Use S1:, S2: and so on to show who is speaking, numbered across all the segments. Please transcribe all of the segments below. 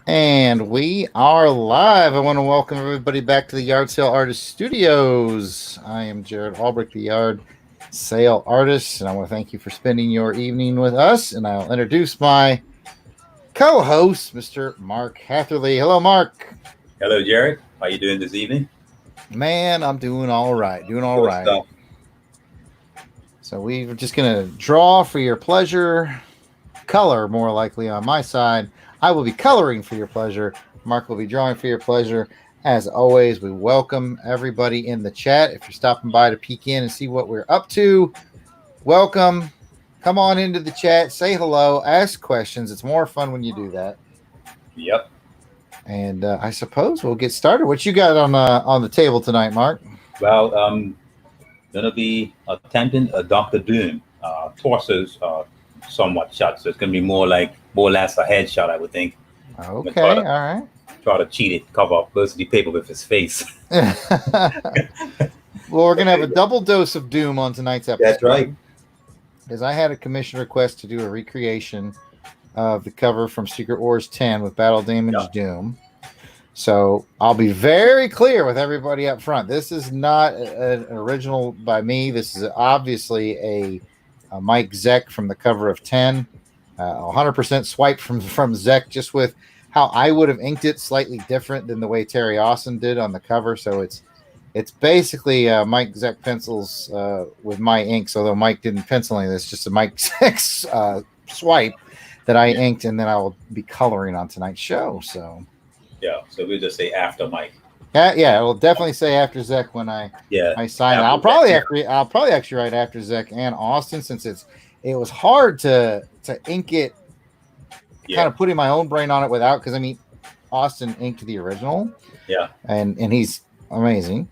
S1: And we are live. I want to welcome everybody back to the Yard Sale Artist Studios. I am Jarrod Alberich, the Yard Sale Artist, and I want to thank you for spending your evening with us. And I'll introduce my co-host, Mr. Mark Hatherley. Hello, Mark.
S2: Hello, Jarrod. How you doing this evening?
S1: Man, I'm doing all right.
S2: Good stuff.
S1: So we're just going to draw for your pleasure. Color, more likely on my side. I will be coloring for your pleasure. Mark will be drawing for your pleasure. As always, we welcome everybody in the chat. If you're stopping by to peek in and see what we're up to, welcome. Come on into the chat, say hello, ask questions. It's more fun when you do that.
S2: Yep.
S1: And I suppose we'll get started. What you got on the table tonight, Mark?
S2: Well, gonna be attempting a Doctor Doom. Torso's somewhat shot, so it's gonna be more or less a headshot, I would think.
S1: Okay, all right.
S2: Try to cheat it, cover up most of the paper with his face.
S1: Well, we're gonna have a double dose of Doom on tonight's episode.
S2: That's right.
S1: Because I had a commission request to do a recreation of the cover from Secret Wars 10 with Battle Damage Doom. So I'll be very clear with everybody up front. This is not an original by me. This is obviously a Mike Zeck from the cover of 10. 100% swipe from Zeck, just with how I would have inked it slightly different than the way Terry Austin did on the cover. So it's basically Mike Zeck pencils with my inks, although Mike didn't pencil any of this, just a Mike Zeck swipe that I inked, and then I will be coloring on tonight's show. So
S2: we'll just say after Mike.
S1: Yeah, we'll definitely say after Zeck when I sign. I'll probably actually write after Zeck and Austin, since it was hard to ink it. Kind of putting my own brain on it without, because I mean, Austin inked the original.
S2: Yeah,
S1: and he's amazing.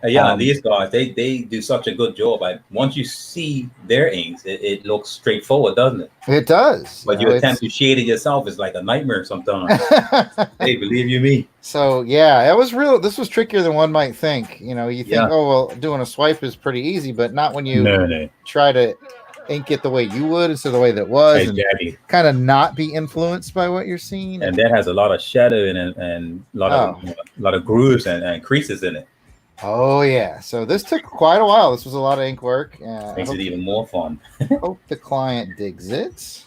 S2: These guys, they do such a good job. Once you see their inks, it looks straightforward, doesn't it?
S1: It does.
S2: But you attempt to shade it yourself, it's like a nightmare sometimes. Hey, believe you me.
S1: So yeah, it was real. This was trickier than one might think. You think, oh well, doing a swipe is pretty easy, but not when you try to ink it the way you would instead of the way that was,
S2: exactly.
S1: And kind of not be influenced by what you're seeing.
S2: And that has a lot of shadow in it, and a lot of grooves and creases in it.
S1: Oh yeah, so this took quite a while. This was a lot of ink work.
S2: Makes it even more fun.
S1: Hope the client digs it.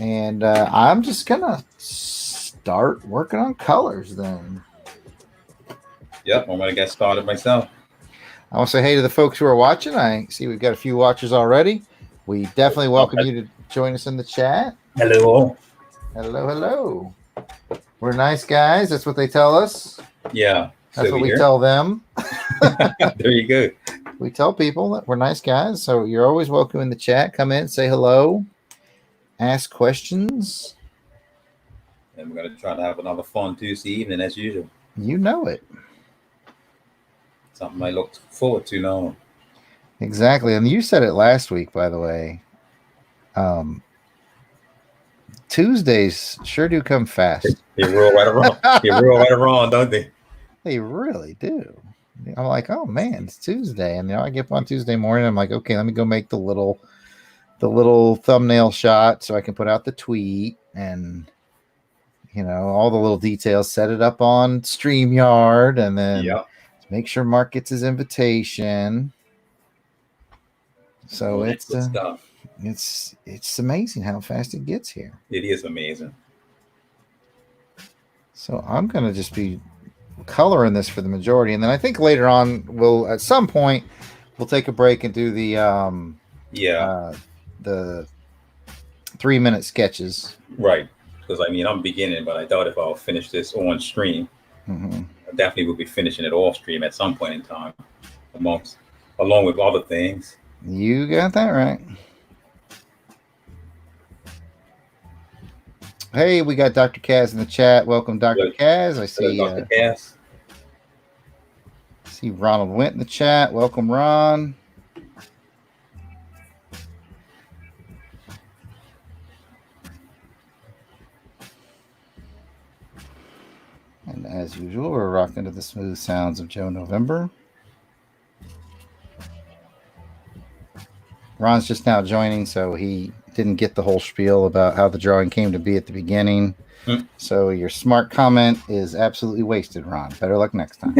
S1: And I'm just gonna start working on colors then.
S2: Yep, I'm gonna get started myself.
S1: I want to say hey to the folks who are watching. I see we've got a few watchers already. We definitely welcome you to join us in the chat.
S2: Hello.
S1: Hello. We're nice guys. That's what they tell us.
S2: Yeah.
S1: That's what we tell them.
S2: There you go.
S1: We tell people that we're nice guys. So you're always welcome in the chat. Come in, say hello, ask questions.
S2: And we're going to try to have another fun Tuesday evening as usual.
S1: You know it.
S2: Something I look forward to now.
S1: Exactly. And you said it last week, by the way. Tuesdays sure do come fast.
S2: They roll right around. They roll right around, don't they?
S1: They really do. I'm like, oh man, it's Tuesday, and I get up on Tuesday morning. I'm like, okay, let me go make the little thumbnail shot so I can put out the tweet and all the little details. Set it up on StreamYard, and then make sure Mark gets his invitation. So it's amazing how fast it gets here.
S2: It is amazing.
S1: So I'm gonna just be coloring this for the majority, and then I think later on at some point we'll take a break and do the 3-minute sketches.
S2: Right, because I'm beginning, but I thought if I'll finish this on stream, I definitely will be finishing it off stream at some point in time, along with other things.
S1: You got that right. Hey, we got Dr. Kaz in the chat. Welcome, Dr. Kaz. I see
S2: Dr. Kaz.
S1: See Ronald Went in the chat. Welcome, Ron. And as usual, we're rocking to the smooth sounds of Joe November. Ron's just now joining, so he didn't get the whole spiel about how the drawing came to be at the beginning. So your smart comment is absolutely wasted, Ron. Better luck next time.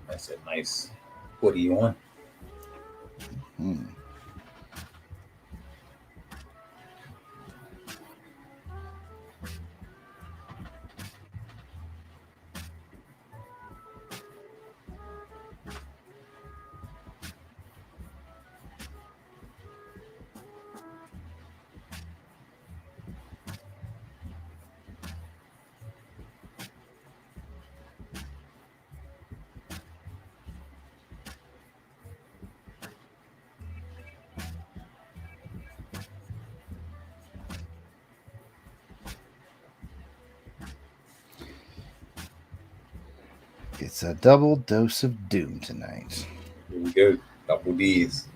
S2: That's a nice hoodie on.
S1: It's a double dose of doom tonight.
S2: Here we go. Double D's.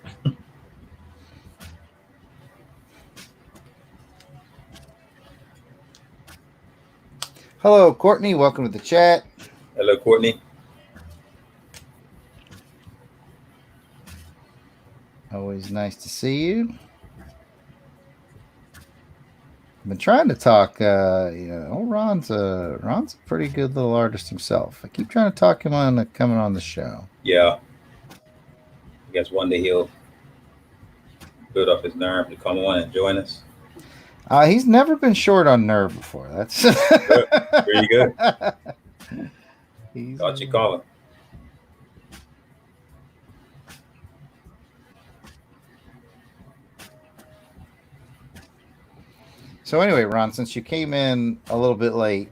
S1: Hello, Courtney. Welcome to the chat.
S2: Hello, Courtney.
S1: Always nice to see you. I've been trying to talk. Ron's a pretty good little artist himself. I keep trying to talk him on coming on the show.
S2: Yeah. I guess one day he'll build up his nerve to come on and join us.
S1: He's never been short on nerve before. That's
S2: There you go. Thought you call him.
S1: So anyway, Ron, since you came in a little bit late,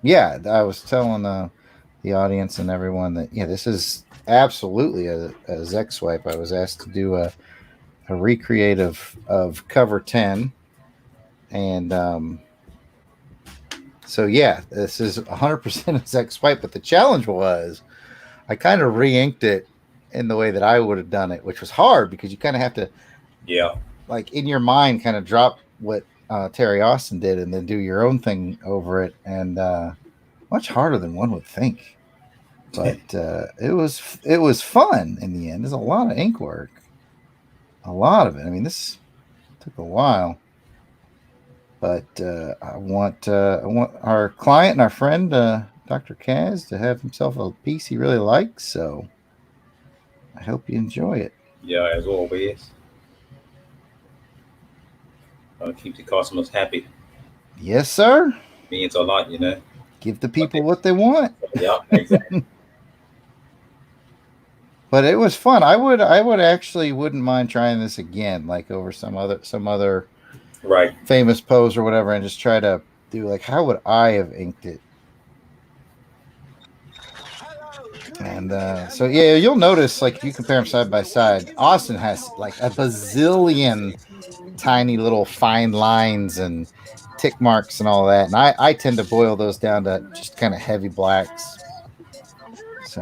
S1: yeah, I was telling the audience and everyone that this is absolutely a Zek swipe. I was asked to do a recreate of cover 10, and so yeah, this is 100% a Zek swipe. But the challenge was, I kind of re-inked it in the way that I would have done it, which was hard because you kind of have to, like in your mind, kind of drop what Terry Austin did and then do your own thing over it, and much harder than one would think. But it was fun in the end. There's a lot of ink work, a lot of it. I mean, this took a while, but I want our client and our friend Dr. Kaz to have himself a piece he really likes. So I hope you enjoy it.
S2: Yeah, as always. Keep the customers happy.
S1: Yes, sir.
S2: Means a lot,
S1: Give the people what they want.
S2: Yeah, exactly.
S1: But it was fun. I would actually wouldn't mind trying this again, like over some other
S2: right
S1: famous pose or whatever, and just try to do like how would I have inked it. And so yeah, you'll notice like if you compare them side by side, Austin has like a bazillion tiny little fine lines and tick marks and all that, and I tend to boil those down to just kind of heavy blacks. So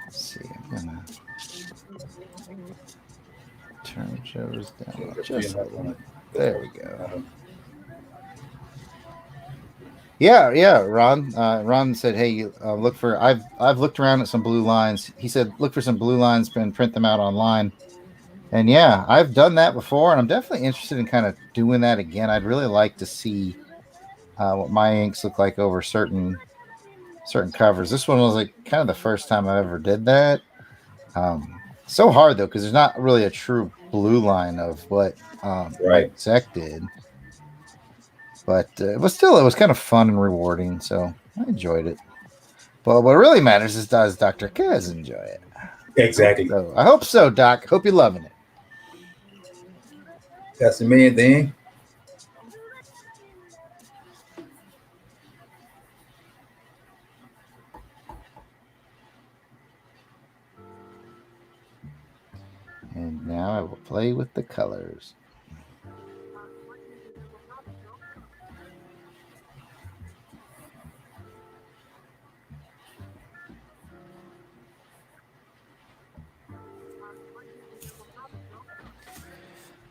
S1: let's see, I'm gonna turn Joe's down just a little. There we go. Yeah. Ron said, "Hey, look for." I've looked around at some blue lines. He said, "Look for some blue lines and print them out online." And yeah, I've done that before, and I'm definitely interested in kind of doing that again. I'd really like to see what my inks look like over certain covers. This one was like kind of the first time I ever did that. So hard though, because there's not really a true blue line of what Mike Zek did. But it was kind of fun and rewarding, so I enjoyed it. But what really matters is does Dr. Kaz enjoy it?
S2: Exactly.
S1: So I hope so, Doc. Hope you're loving it.
S2: That's the main thing.
S1: And now I will play with the colors.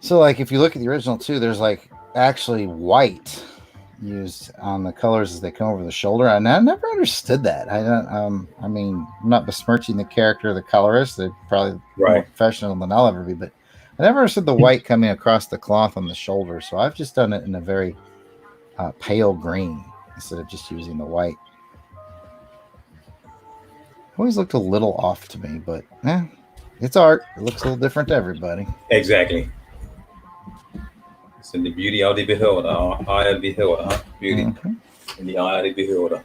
S1: So, like, if you look at the original too, there's like actually white used on the colors as they come over the shoulder, and I never understood that. I don't. I mean, I'm not besmirching the character of the colorist. They're probably more
S2: Right.
S1: professional than I'll ever be, but I never understood the white coming across the cloth on the shoulder. So I've just done it in a very pale green instead of just using the white. Always looked a little off to me, but it's art. It looks a little different to everybody.
S2: Exactly. It's in the beauty of the beholder, eye of the beholder, huh? Beauty in the eye of the beholder.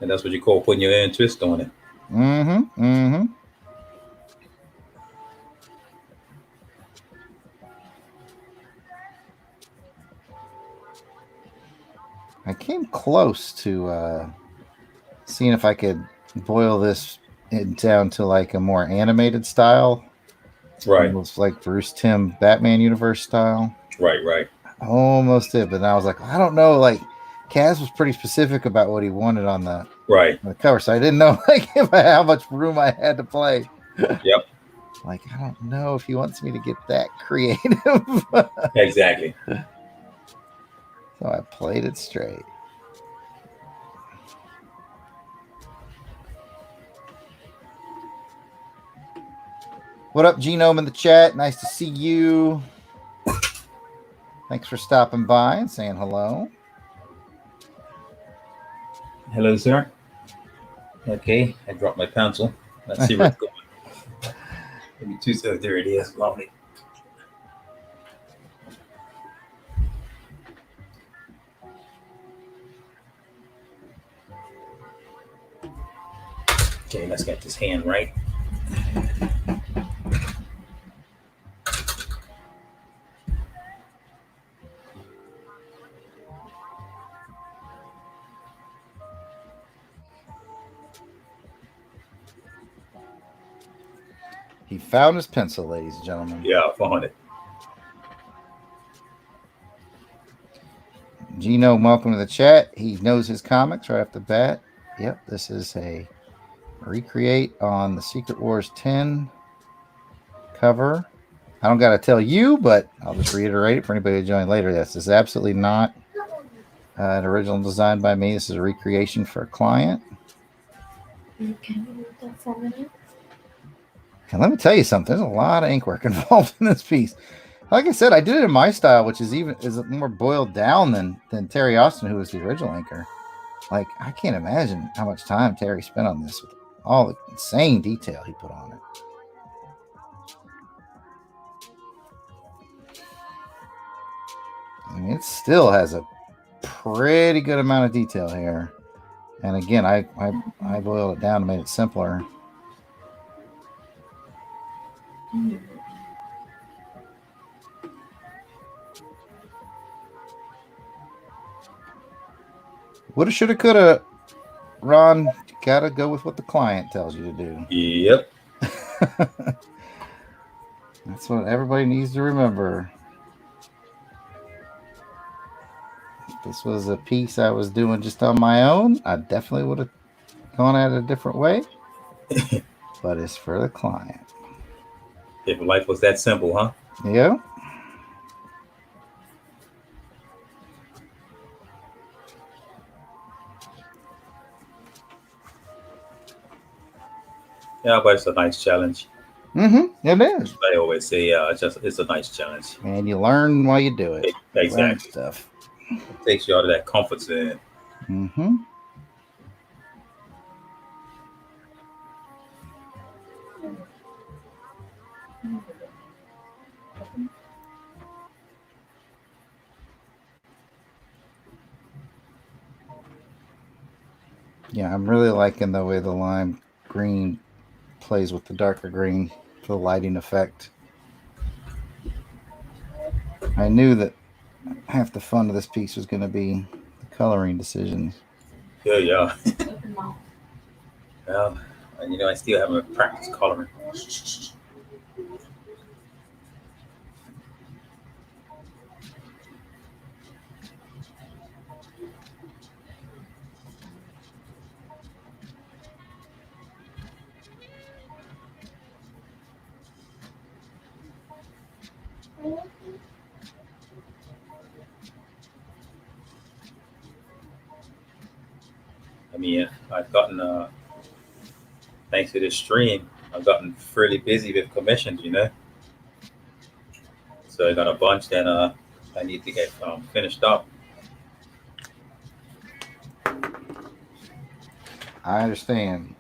S2: And that's what you call putting your interest on it.
S1: I came close to seeing if I could boil this down to like a more animated style.
S2: Right.
S1: Almost like Bruce Timm Batman universe style.
S2: Right.
S1: Almost did, but then I was like, I don't know. Like, Kaz was pretty specific about what he wanted on the cover, so I didn't know like how much room I had to play.
S2: Yep.
S1: Like, I don't know if he wants me to get that creative.
S2: Exactly.
S1: So I played it straight. What up, Genome in the chat? Nice to see you. Thanks for stopping by and saying hello.
S2: Hello, sir. Okay, I dropped my pencil. Let's see where it's going. Maybe 2 seconds. There it is. Lovely. Okay, let's get this hand right.
S1: He found his pencil, ladies and gentlemen.
S2: Yeah, I found it.
S1: Gino, welcome to the chat. He knows his comics right off the bat. Yep, this is a recreate on the Secret Wars 10 cover. I don't got to tell you, but I'll just reiterate it for anybody to join later. This is absolutely not an original design by me. This is a recreation for a client.
S3: Can you move that for a minute?
S1: And let me tell you something. There's a lot of ink work involved in this piece. Like I said, I did it in my style, which is more boiled down than Terry Austin, who was the original inker. Like, I can't imagine how much time Terry spent on this with all the insane detail he put on it. I mean, it still has a pretty good amount of detail here. And again, I boiled it down and made it simpler. Woulda, shoulda, coulda. Ron, gotta go with what the client tells you to do.
S2: Yep.
S1: That's what everybody needs to remember. If this was a piece I was doing just on my own, I definitely would have gone at it a different way. But it's for the client.
S2: If life was that simple, huh?
S1: Yeah.
S2: Yeah, but it's a nice challenge.
S1: It is.
S2: I always say, it's a nice challenge.
S1: And you learn while you do it.
S2: Exactly.
S1: Stuff.
S2: It takes you out of that comfort zone.
S1: Yeah, I'm really liking the way the lime green plays with the darker green for the lighting effect. I knew that half the fun of this piece was going to be the coloring decisions.
S2: Yeah. Well, I still haven't practiced coloring. me. I've gotten, thanks to this stream, I've gotten fairly busy with commissions, So I got a bunch that I need to get finished up.
S1: I understand.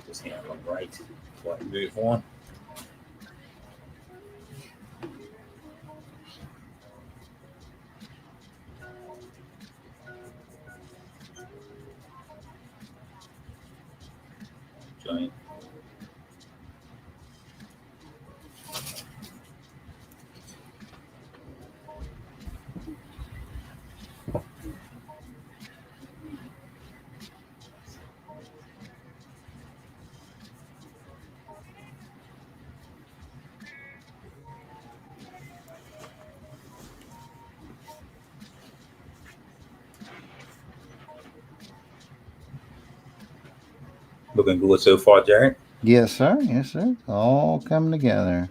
S2: Just handle them right before I move on. Giant. Looking good so far, Jarrod.
S1: Yes, sir. Yes, sir. It's all coming together.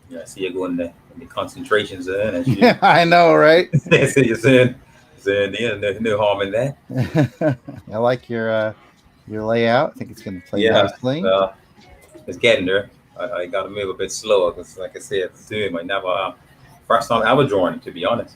S2: Yeah, I see you going in the concentration zone. As you,
S1: Yeah, I know, right?
S2: see you saying, no harm in that.
S1: I like your layout. I think it's going to play
S2: Yeah,
S1: nicely.
S2: well, it's getting there. I got to move a bit slower because, like I said, Zoom, I never, first time ever drawing it, to be honest.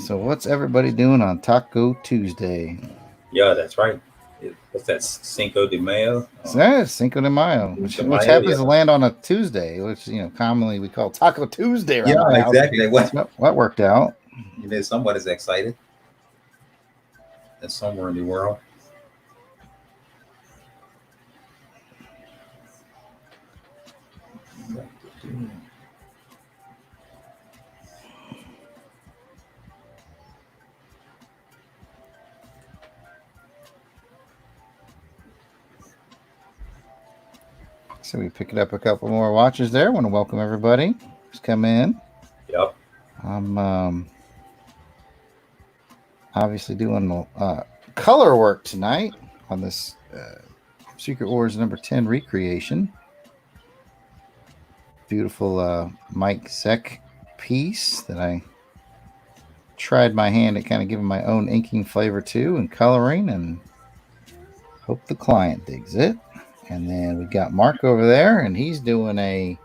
S1: So, what's everybody doing on Taco Tuesday?
S2: Yeah, that's right. What's that? Cinco de Mayo?
S1: It's Cinco de Mayo, which happens to land on a Tuesday, which commonly we call Taco Tuesday.
S2: Yeah, exactly.
S1: What worked out?
S2: Somebody's excited. That's somewhere in the world.
S1: So we picked up a couple more watchers there. I want to welcome everybody who's come in.
S2: Yep.
S1: I'm obviously doing color work tonight on this Secret Wars number 10 recreation. Beautiful Mike Zeck piece that I tried my hand at kind of giving my own inking flavor to and coloring, and hope the client digs it. And then we got Mark over there, and he's doing a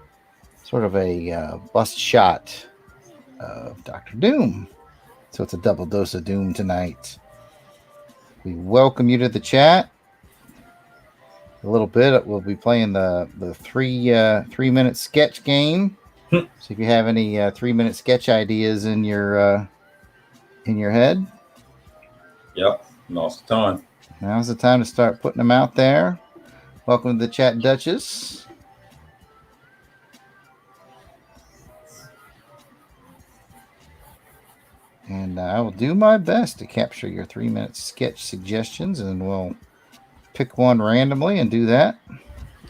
S1: sort of a bust shot of Dr. Doom. So it's a double dose of Doom tonight. We welcome you to the chat. A little bit, we'll be playing the 3-minute sketch game. So if you have any 3-minute sketch ideas in your head,
S2: yep, now's the time.
S1: Now's the time to start putting them out there. Welcome to the chat, Duchess. And I will do my best to capture your 3-minute sketch suggestions, and we'll pick one randomly and do that.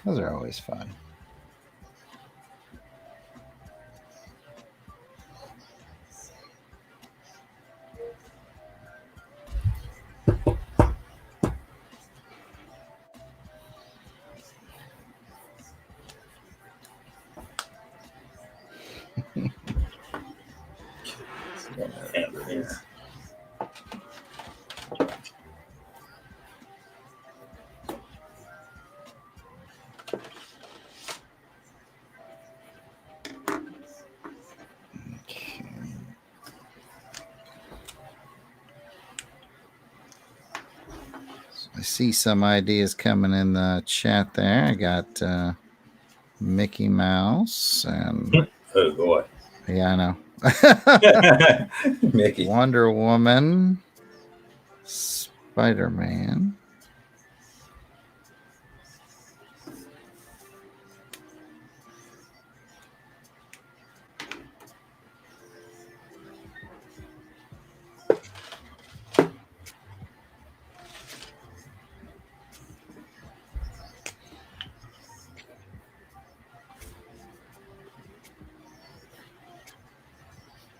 S1: Those are always fun.
S2: There.
S1: I see some ideas coming in the chat there. I got Mickey Mouse and
S2: Oh boy.
S1: yeah, I know.
S2: Mickey.
S1: Wonder Woman, Spider-Man.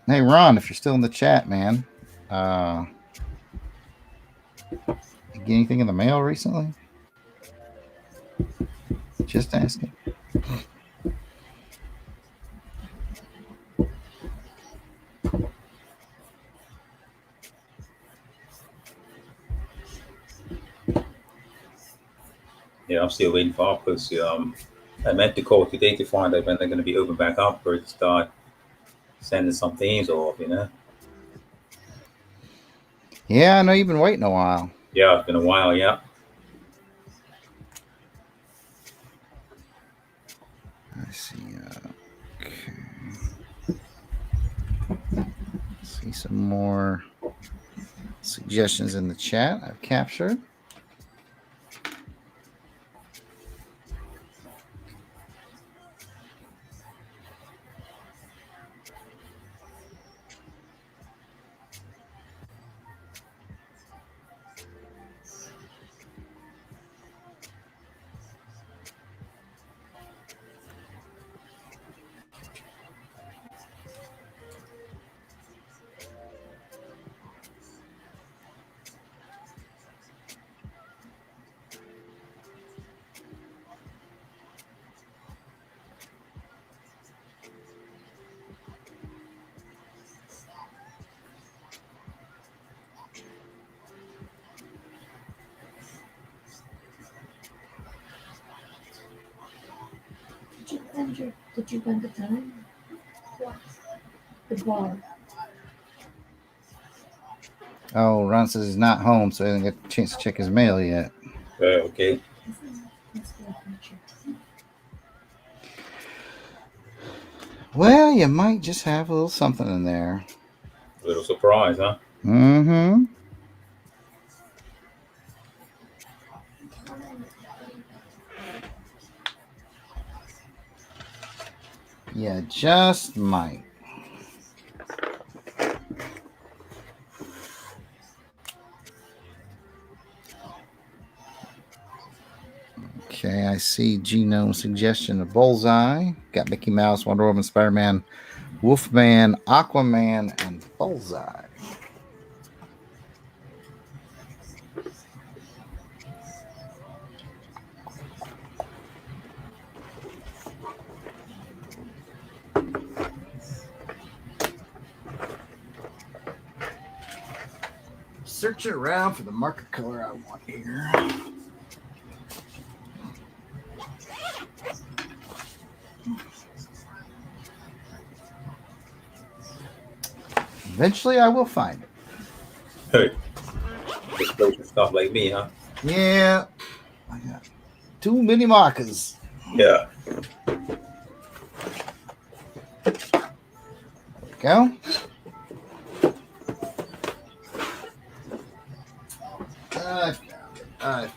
S1: Hey, Ron, if you're still in the chat, man, you get anything in the mail recently? Just asking.
S2: Yeah, I'm still waiting for outposts. I meant to call today to find out when they're going to be open back up or to start sending some things off, you know?
S1: Yeah, I know you've been waiting a while.
S2: Yeah, it's been a while, yeah.
S1: I see. Okay. See some more suggestions in the chat I've captured.
S3: Did you find the time? What? The bar.
S1: Oh, Ron says he's not home, so he hasn't got a chance to check his mail yet.
S2: Okay.
S1: Well, you might just have a little something in there.
S2: A little surprise, huh?
S1: Mm-hmm. Yeah, just might. Okay, I see Genome suggestion of Bullseye. Got Mickey Mouse, Wonder Woman, Spider-Man, Wolfman, Aquaman, and Bullseye. Searching around for the marker color I want here. Eventually, I will find it.
S2: Hey. Just play stuff like me, huh?
S1: Yeah, I got too many markers.
S2: Yeah.
S1: There we go. I found it. I found it.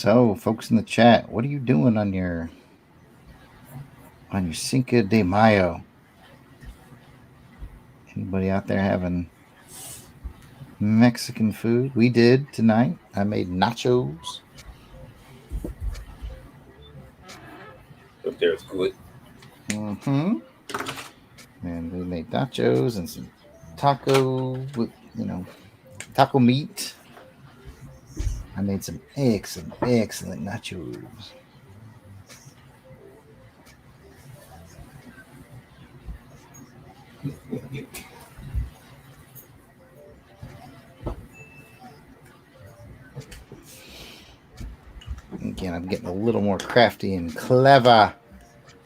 S1: So, folks in the chat, what are you doing on your Cinco de Mayo? Anybody out there having Mexican food? We did tonight. I made nachos.
S2: If there's good.
S1: Mm-hmm. And we made nachos and some taco with, taco meat. I made some excellent nachos. Again, I'm getting a little more crafty and clever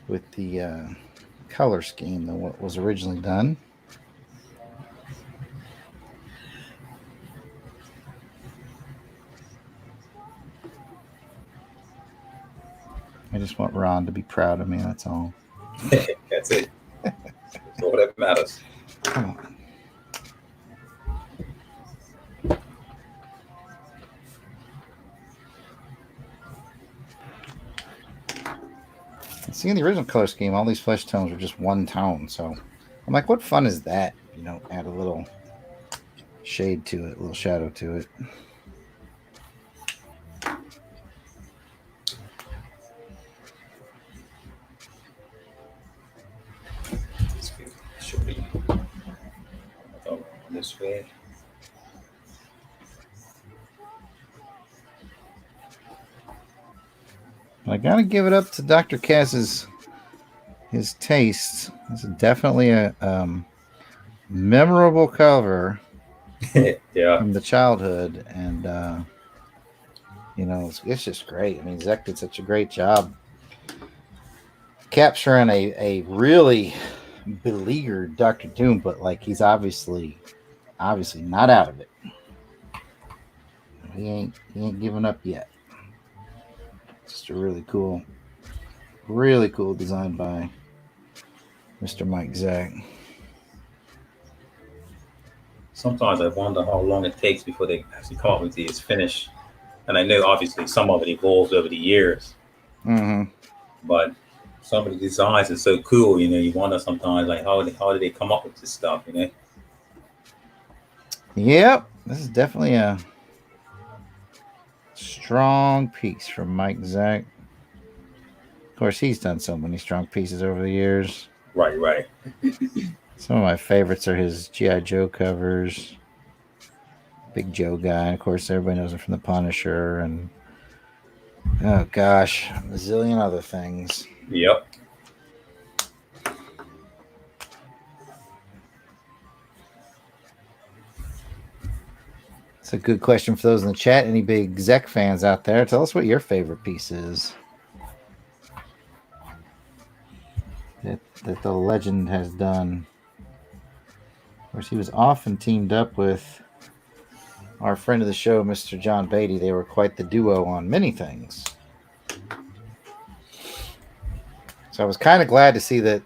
S1: with the color scheme than what was originally done. I just want Ron to be proud of me, that's all.
S2: That's it. That's all that matters.
S1: Come on. See, in the original color scheme, all these flesh tones are just one tone. So I'm like, what fun is that? Add a little shade to it, a little shadow to it.
S2: Should be this way.
S1: I gotta give it up to Dr. Cass's his taste. This is definitely a memorable cover
S2: Yeah.
S1: from the childhood, and it's just great. I mean, Zach did such a great job capturing a really beleaguered Dr. Doom, but like he's obviously not out of it. He ain't giving up yet. Just a really cool design by Mr. Mike Zach.
S2: Sometimes I wonder how long it takes before they actually come up with these finish. And I know obviously some of it evolves over the years.
S1: Mm-hmm.
S2: But some of the designs are so cool, you wonder sometimes like how did they come up with this stuff,
S1: Yep. This is definitely a strong piece from Mike Zach. Of course, he's done so many strong pieces over the years.
S2: Right.
S1: Some of my favorites are his G.I. Joe covers. Big Joe guy. Of course, everybody knows him from The Punisher and, oh gosh, a zillion other things.
S2: Yep.
S1: It's a good question for those in the chat. Any big Zek fans out there? Tell us what your favorite piece is that the legend has done. Of course, he was often teamed up with our friend of the show, Mr. John Beatty. They were quite the duo on many things. So I was kind of glad to see that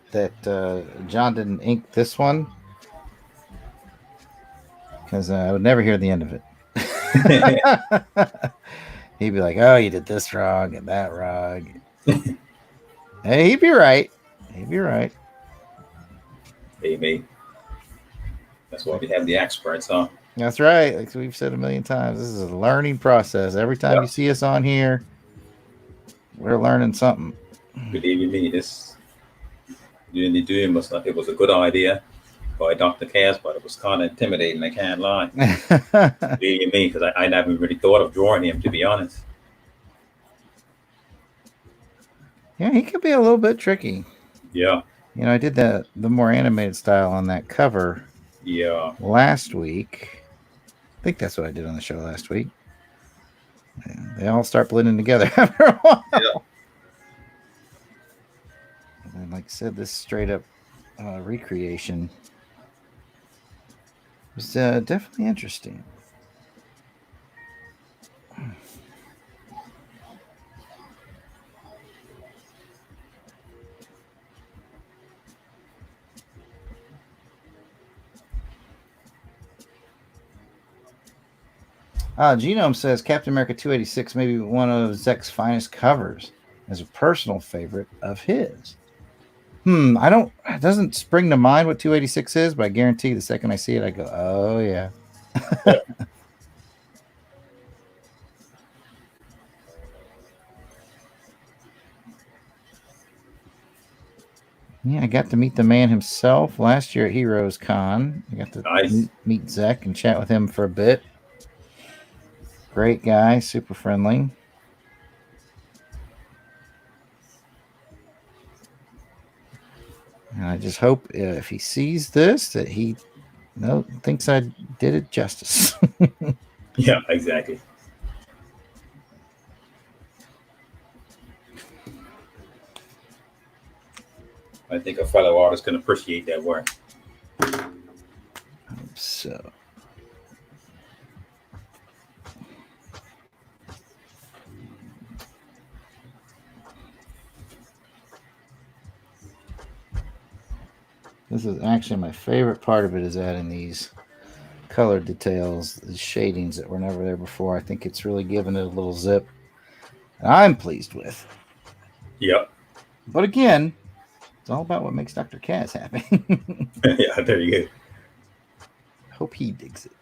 S1: John didn't ink this one, because I would never hear the end of it. He'd be like, "Oh, you did this wrong and that wrong." Hey, he'd be right.
S2: Maybe. That's why we have the experts, huh?
S1: That's right. Like we've said a million times, this is a learning process. Every time you see us on here, we're learning something.
S2: Believe me, this doing it was a good idea by Dr. Cass, but it was kind of intimidating. I can't lie. Believe me, because I never really thought of drawing him, to be honest.
S1: Yeah, he could be a little bit tricky.
S2: Yeah.
S1: I did the more animated style on that cover.
S2: Yeah.
S1: Last week. I think that's what I did on the show last week. Yeah, they all start blending together after a while.
S2: Yeah.
S1: And then, like I said, this straight up recreation was definitely interesting. Genome says Captain America 286 may be one of Zek's finest covers, as a personal favorite of his. I don't. It doesn't spring to mind what 286 is, but I guarantee the second I see it, I go, "Oh yeah." Yeah, I got to meet the man himself last year at Heroes Con. I got to
S2: Nice.
S1: meet Zek and chat with him for a bit. Great guy, super friendly. And I just hope if he sees this that he thinks I did it justice.
S2: Yeah, exactly. I think a fellow artist can appreciate that work.
S1: So. This is actually my favorite part of it, is adding these color details, the shadings that were never there before. I think it's really given it a little zip. And I'm pleased with.
S2: Yep.
S1: But again, it's all about what makes Dr. Kaz happy.
S2: Yeah, there you go.
S1: Hope he digs it.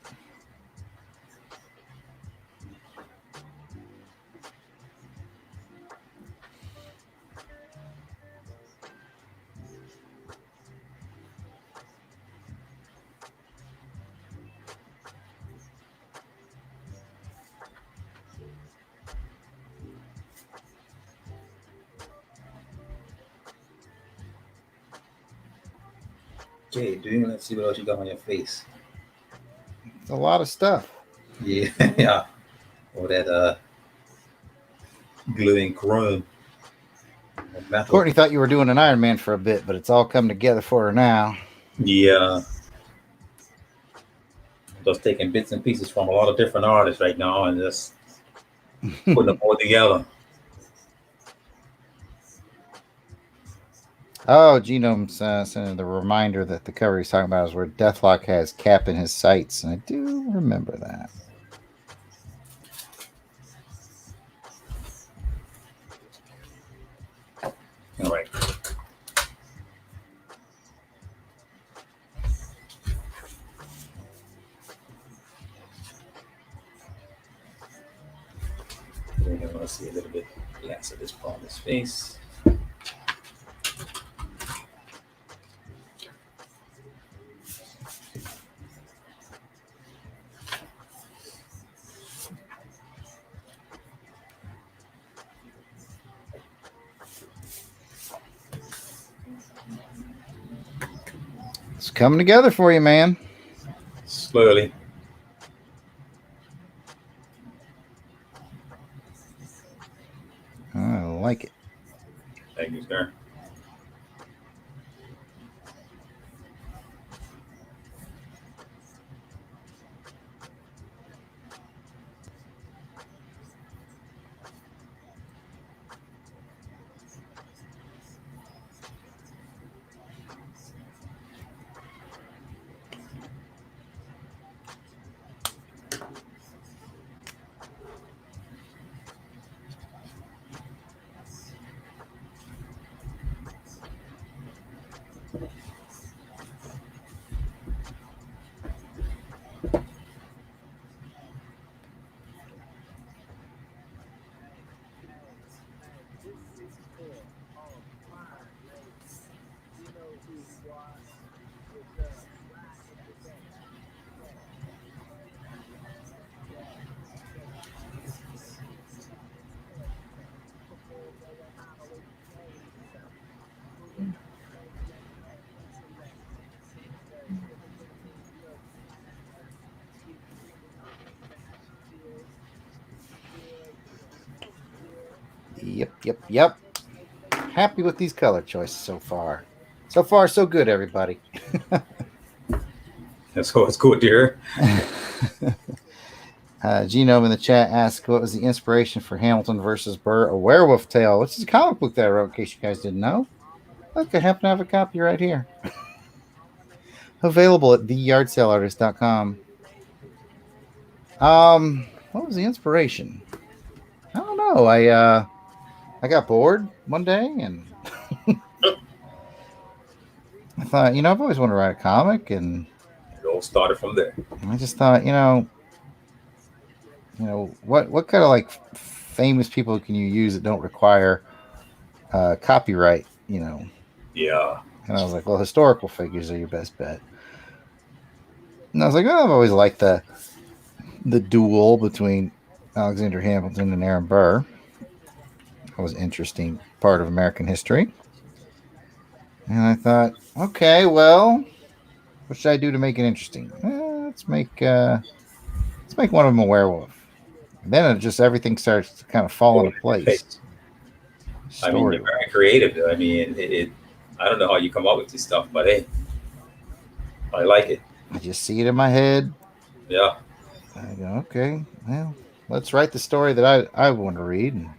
S2: Okay, let's see what else you got on your face.
S1: It's a lot of stuff.
S2: Yeah, yeah. Or that gluing chrome.
S1: Courtney thought you were doing an Iron Man for a bit, but it's all come together for her now.
S2: Yeah. Just taking bits and pieces from a lot of different artists right now and just putting them all together.
S1: Oh, Genome's sending the reminder that the cover he's talking about is where Deathlock has Cap in his sights, and I do remember that.
S2: All right. We're going to see a little bit less of this part of his face.
S1: It's coming together for you, man.
S2: Slowly.
S1: I like it.
S2: Thank you, sir.
S1: Yep. Happy with these color choices so far. So far, so good, everybody.
S2: That's always good to hear.
S1: Genome in the chat asked, what was the inspiration for Hamilton versus Burr, A Werewolf Tale, which is a comic book that I wrote, in case you guys didn't know. Look, I happen to have a copy right here. Available at theyardsaleartist.com. what was the inspiration? I don't know. I got bored one day and I thought, I've always wanted to write a comic, and
S2: It all started from there.
S1: I just thought, what kind of like famous people can you use that don't require copyright?
S2: Yeah.
S1: And I was like, well, historical figures are your best bet. And I was like, oh, I've always liked the duel between Alexander Hamilton and Aaron Burr. That was an interesting part of American history. And I thought, okay, well, what should I do to make it interesting? Let's make one of them a werewolf. And then it just everything starts to kind of fall into place.
S2: I mean, you're very creative, though. I mean, I don't know how you come up with this stuff, but hey, I like it.
S1: I just see it in my head.
S2: Yeah.
S1: I go, okay, well, let's write the story that I want to read. And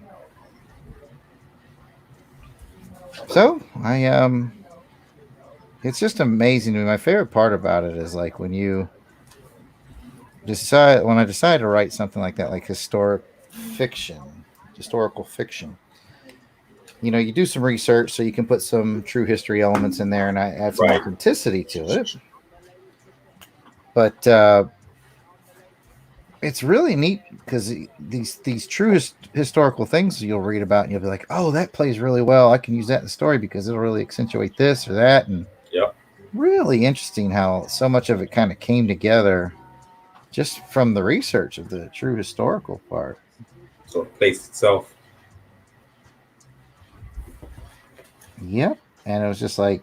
S1: so it's just amazing to me. My favorite part about it is like when I decide to write something like that, like historical fiction, you do some research so you can put some true history elements in there and I add some authenticity to it. But it's really neat because these true historical things you'll read about and you'll be like, oh, that plays really well. I can use that in the story because it'll really accentuate this or that. And really interesting how so much of it kind of came together just from the research of the true historical part.
S2: So it plays itself.
S1: Yep. And it was just like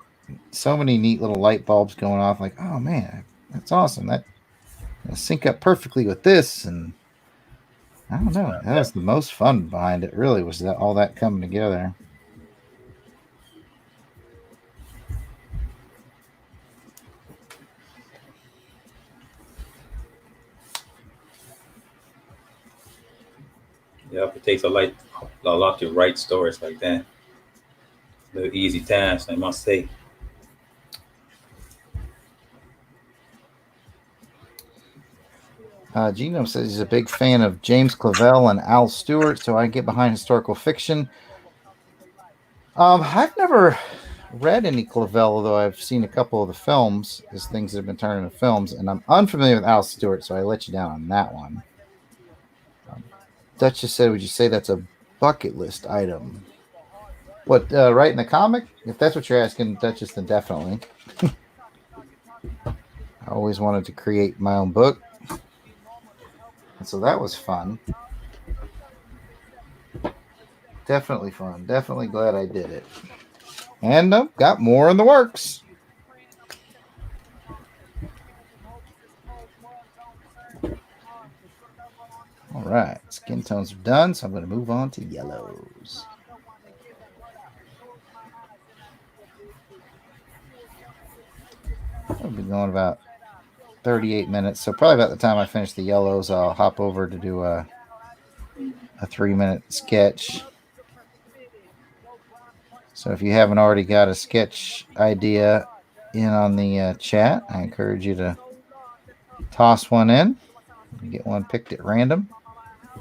S1: so many neat little light bulbs going off. Like, oh man, that's awesome. That sync up perfectly with this. And I don't know. That was the most fun behind it. Really was that all that coming together.
S2: Yeah, it takes a lot to write stories like that. No easy task, I must say.
S1: Genome says he's a big fan of James Clavell and Al Stewart, so I get behind historical fiction. I've never read any Clavell, although I've seen a couple of the films as things that have been turned into films, and I'm unfamiliar with Al Stewart, so I let you down on that one. Duchess said, would you say that's a bucket list item? What, writing the comic? If that's what you're asking, Duchess, then definitely. I always wanted to create my own book. And so that was fun. Definitely fun. Definitely glad I did it. And got more in the works. All right. Skin tones are done, so I'm going to move on to yellows. I'll be going about 38 minutes. So probably about the time I finish the yellows, I'll hop over to do a 3-minute sketch. So if you haven't already got a sketch idea in on the chat, I encourage you to toss one in. You get one picked at random.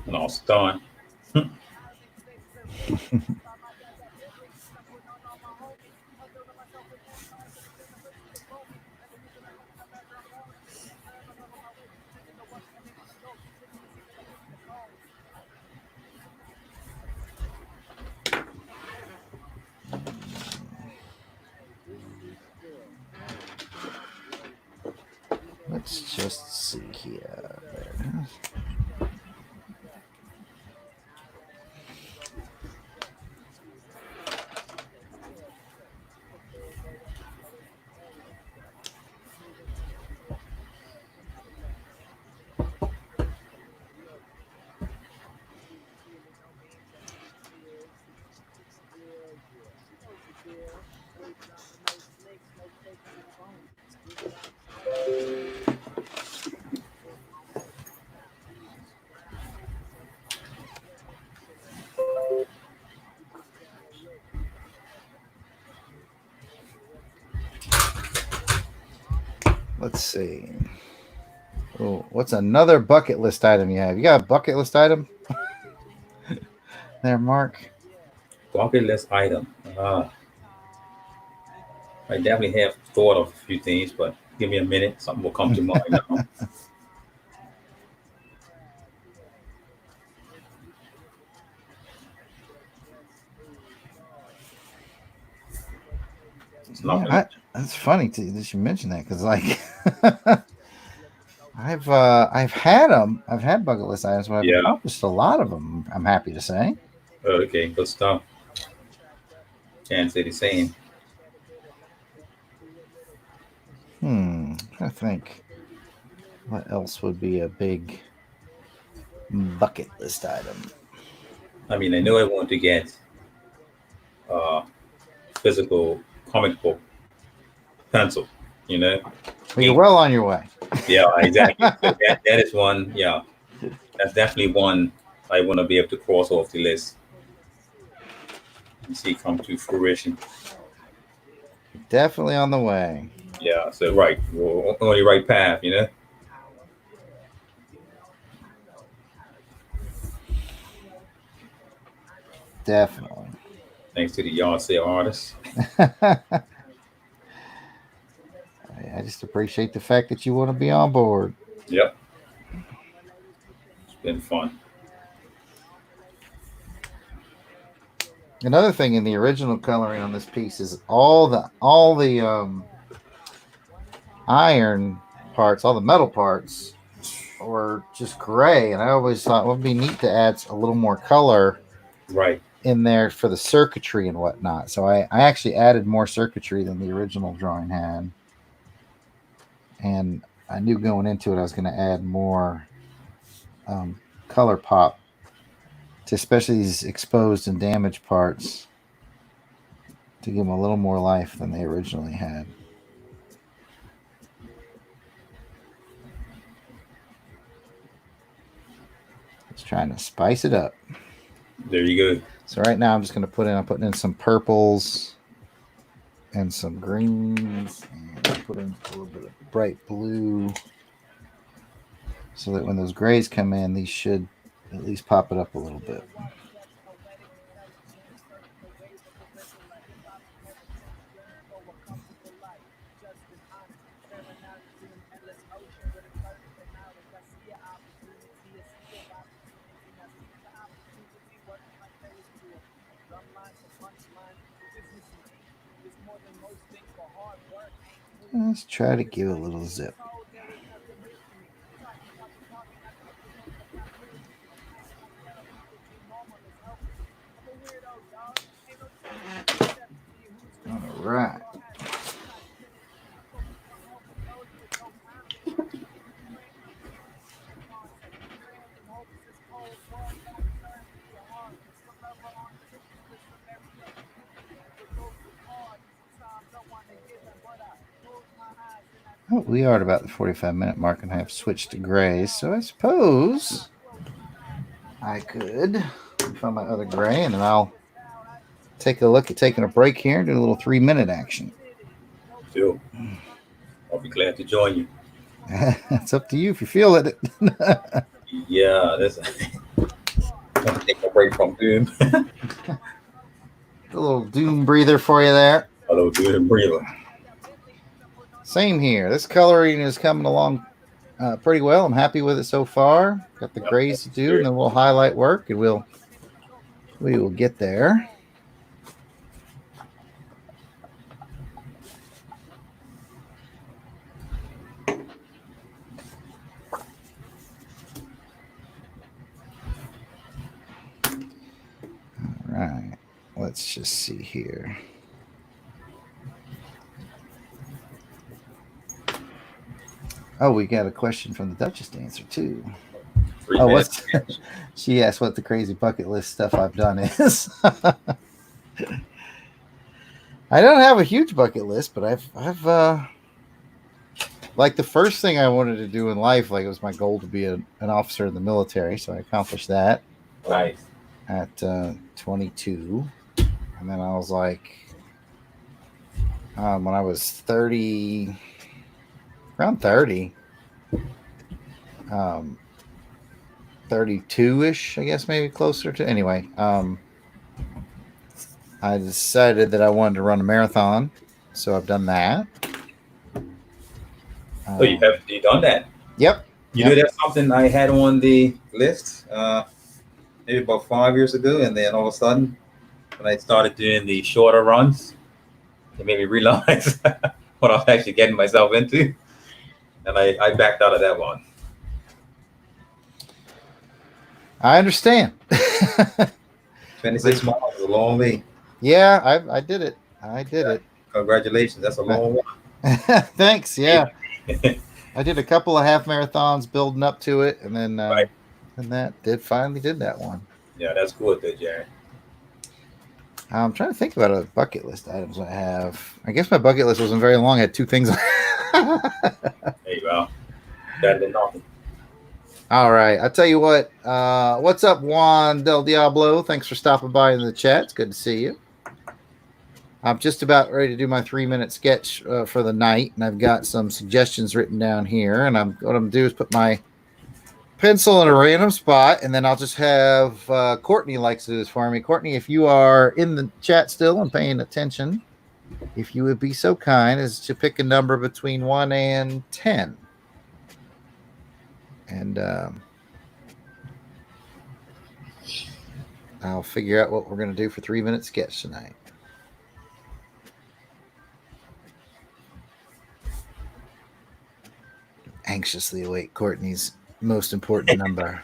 S2: No, it's done.
S1: Let's just see here. Let's see. Oh, what's another bucket list item you have? You got a bucket list item there, Mark?
S2: Bucket list item. I definitely have thought of a few things, but give me a minute. Something will come to mind now. It's not
S1: Yeah, that's funny that you mention that because like I've had them. I've had bucket list items, but I've
S2: yeah.
S1: accomplished a lot of them. I'm happy to say.
S2: Okay, good stuff. Can't say the same.
S1: I think what else would be a big bucket list item?
S2: I mean, I know I want to get uh physical comic book pencil. You know.
S1: Well, you're well on your way.
S2: Yeah, exactly. So that is one. Yeah, that's definitely one I want to be able to cross off the list and see come to fruition.
S1: Definitely on the way.
S2: Yeah. So right, we're on the right path. You know.
S1: Definitely.
S2: Thanks to the yard sale artists.
S1: I just appreciate the fact that you want to be on board.
S2: Yep. It's been fun.
S1: Another thing in the original coloring on this piece is all the iron parts, all the metal parts were just gray, and I always thought it would be neat to add a little more color
S2: Right.
S1: in there for the circuitry and whatnot. So I actually added more circuitry than the original drawing had, and I knew going into it I was going to add more color pop to especially these exposed and damaged parts to give them a little more life than they originally had. Just trying to spice it up.
S2: There you go.
S1: So right now I'm putting in some purples and some greens and put in a little bit of bright blue so that when those grays come in, these should at least pop it up a little bit. Let's try to give it a little zip. All right. Oh, we are at about the 45-minute mark, and I have switched to gray. So I suppose I could find my other gray, and then I'll take a look at taking a break here and do a little 3-minute action.
S2: Sure. I'll be glad to join you.
S1: It's up to you if you feel it.
S2: Yeah, that's. I'll take a break from Doom.
S1: A little doom breather for you there.
S2: Hello, Doom breather.
S1: Same here. This coloring is coming along pretty well. I'm happy with it so far. Got the grays to do, and then we'll highlight work, and we will get there. All right. Let's just see here. Oh, we got a question from the Duchess to answer too. She asked what the crazy bucket list stuff I've done is. I don't have a huge bucket list, but I've like the first thing I wanted to do in life, like it was my goal to be an officer in the military, so I accomplished that.
S2: Nice.
S1: At 22, and then I was like, when I was 30, around 30, 32-ish, I guess, maybe closer to. Anyway, I decided that I wanted to run a marathon, so I've done that.
S2: So you done that?
S1: Yep.
S2: You know, that's something I had on the list maybe about 5 years ago, and then all of a sudden, when I started doing the shorter runs, it made me realize what I was actually getting myself into, and I backed out of that one.
S1: I understand.
S2: 26 miles is a long way.
S1: Yeah, I did it. I did it.
S2: Congratulations, that's a long one.
S1: Thanks. Yeah. I did a couple of half marathons building up to it, and then
S2: Right.
S1: and that finally did that one.
S2: Yeah, that's good, there, Jerry.
S1: I'm trying to think about other bucket list items I have. I guess my bucket list wasn't very long. I had 2 things.
S2: There you go. Better than nothing.
S1: All right. I'll tell you what. What's up, Juan Del Diablo? Thanks for stopping by in the chat. It's good to see you. I'm just about ready to do my 3-minute sketch for the night, and I've got some suggestions written down here. And what I'm going to do is put my pencil in a random spot, and then I'll just have Courtney likes to do this for me. Courtney, if you are in the chat still and paying attention, if you would be so kind as to pick a number between 1 and 10. And I'll figure out what we're going to do for 3-minute sketch tonight. Anxiously await Courtney's most important number.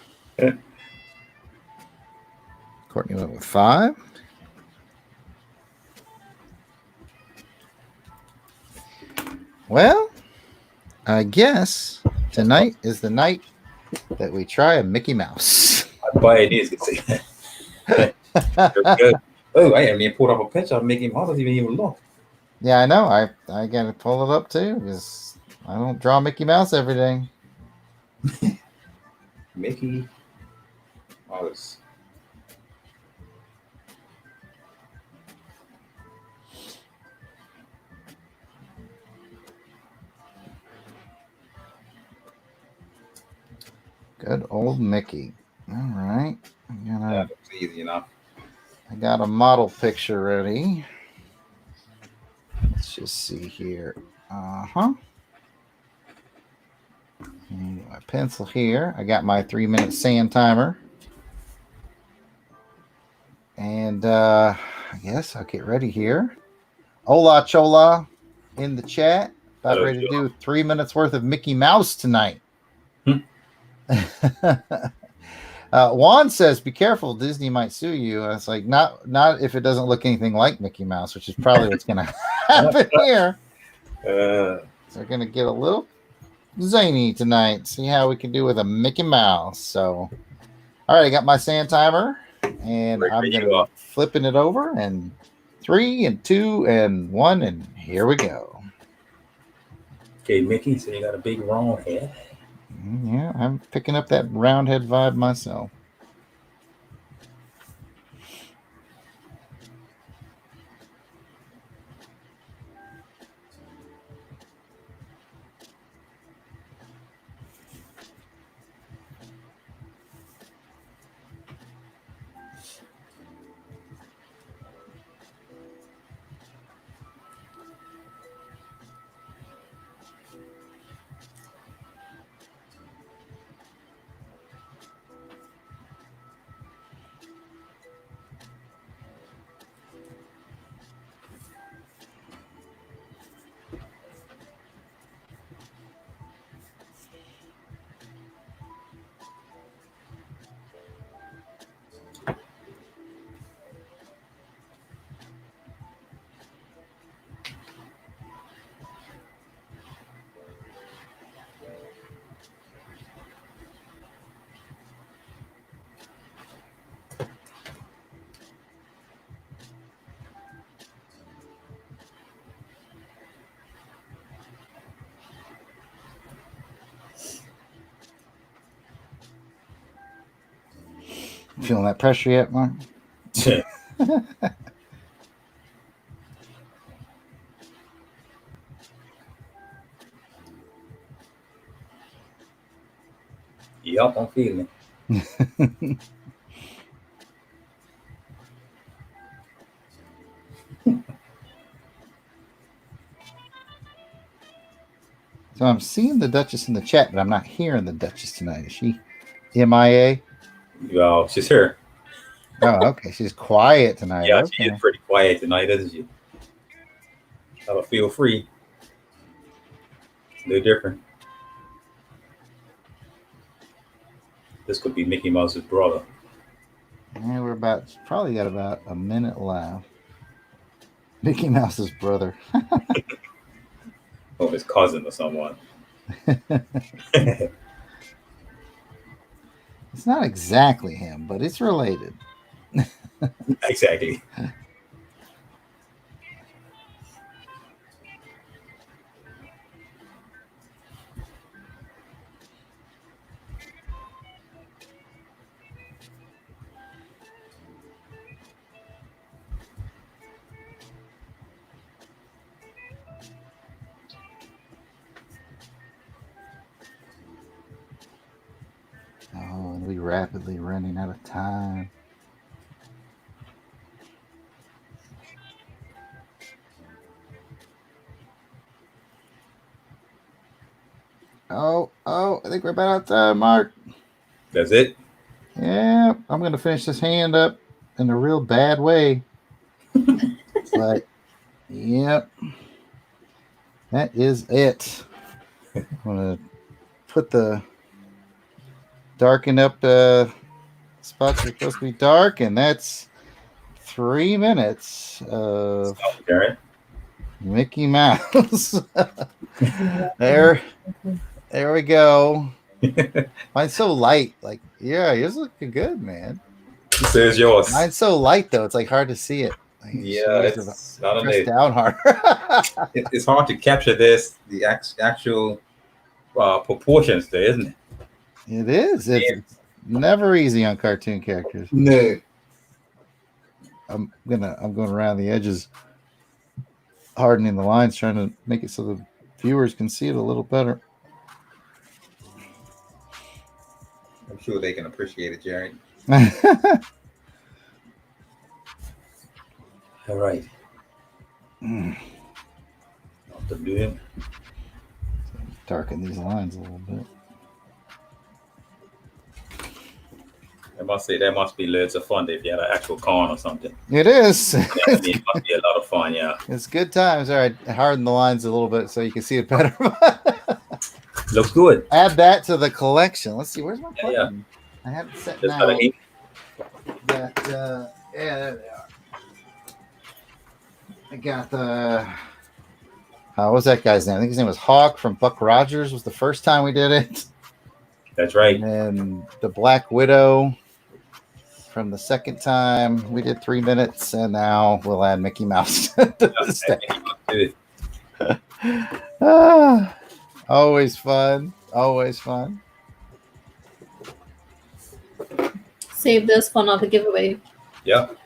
S1: Courtney went with 5. Well, I guess tonight is the night that we try a Mickey Mouse.
S2: Boy, it is. Good. Oh, I haven't even pulled up a picture of Mickey Mouse. I don't even look.
S1: Yeah, I know. I got to pull it up too because I don't draw Mickey Mouse every day.
S2: Mickey Mouse.
S1: Good old Mickey. All right.
S2: That's easy enough.
S1: I got a model picture ready. Let's just see here. My pencil here. I got my 3-minute sand timer. And I guess I'll get ready here. Hola Chola in the chat. About
S2: Hello,
S1: ready to
S2: Chola.
S1: do 3 minutes worth of Mickey Mouse tonight. Juan says, "Be careful, Disney might sue you." And it's like, not if it doesn't look anything like Mickey Mouse, which is probably what's going to happen here. So we're going to get a little zany tonight. See how we can do with a Mickey Mouse. So, all right, I got my sand timer, and I'm going to be flipping it over. And 3 and 2 and 1, and here we go.
S2: Okay, Mickey, so you got a big round head.
S1: Yeah, I'm picking up that round head vibe myself. Feeling that pressure yet, Mark?
S2: Yup, I'm feeling it.
S1: So I'm seeing the Duchess in the chat, but I'm not hearing the Duchess tonight. Is she MIA?
S2: Well, she's here.
S1: Oh, okay. She's quiet tonight.
S2: Yeah, she
S1: Okay.
S2: is pretty quiet tonight, isn't she? So feel free. No different. This could be Mickey Mouse's brother.
S1: Yeah, we're probably got about a minute left. Mickey Mouse's brother.
S2: Or his cousin or someone.
S1: It's not exactly him, but it's related.
S2: Exactly.
S1: Oh, and we rapidly running out of time. Oh, I think we're about out of time, Mark.
S2: That's it.
S1: Yeah, I'm going to finish this hand up in a real bad way. But, yep, that is it. I'm going to put the darken up spots that are supposed to be dark, and that's 3 minutes of
S2: Jarrod.
S1: Mickey Mouse. There we go. Mine's so light. Like, yeah, yours looking good, man.
S2: So is yours.
S1: Mine's so light though; it's like hard to see it. Like,
S2: Yeah, it's not
S1: press down hard.
S2: It's hard to capture the actual proportions there, isn't it?
S1: It is. It's never easy on cartoon characters.
S2: No.
S1: I'm going around the edges, hardening the lines, trying to make it so the viewers can see it a little better.
S2: I'm sure they can appreciate it, Jarrod. All right.
S1: Darken these lines a little bit.
S2: I must say that must be loads of fun if you had an actual con or something.
S1: It is.
S2: Yeah, I mean, it must be a lot of fun, yeah.
S1: It's good times. All right, harden the lines a little bit so you can see it better.
S2: Looks good.
S1: Add that to the collection. Let's see. Where's my button?
S2: Yeah.
S1: I have it set
S2: Just
S1: now.
S2: got an ink.
S1: That yeah, there they are. I got the. What was that guy's name? I think his name was Hawk from Buck Rogers. Was the first time we did it.
S2: That's right.
S1: And then the Black Widow from the second time. We did 3 minutes, and now we'll add Mickey Mouse to the stack. Always fun. Always fun.
S3: Save this for another giveaway.
S2: Yep.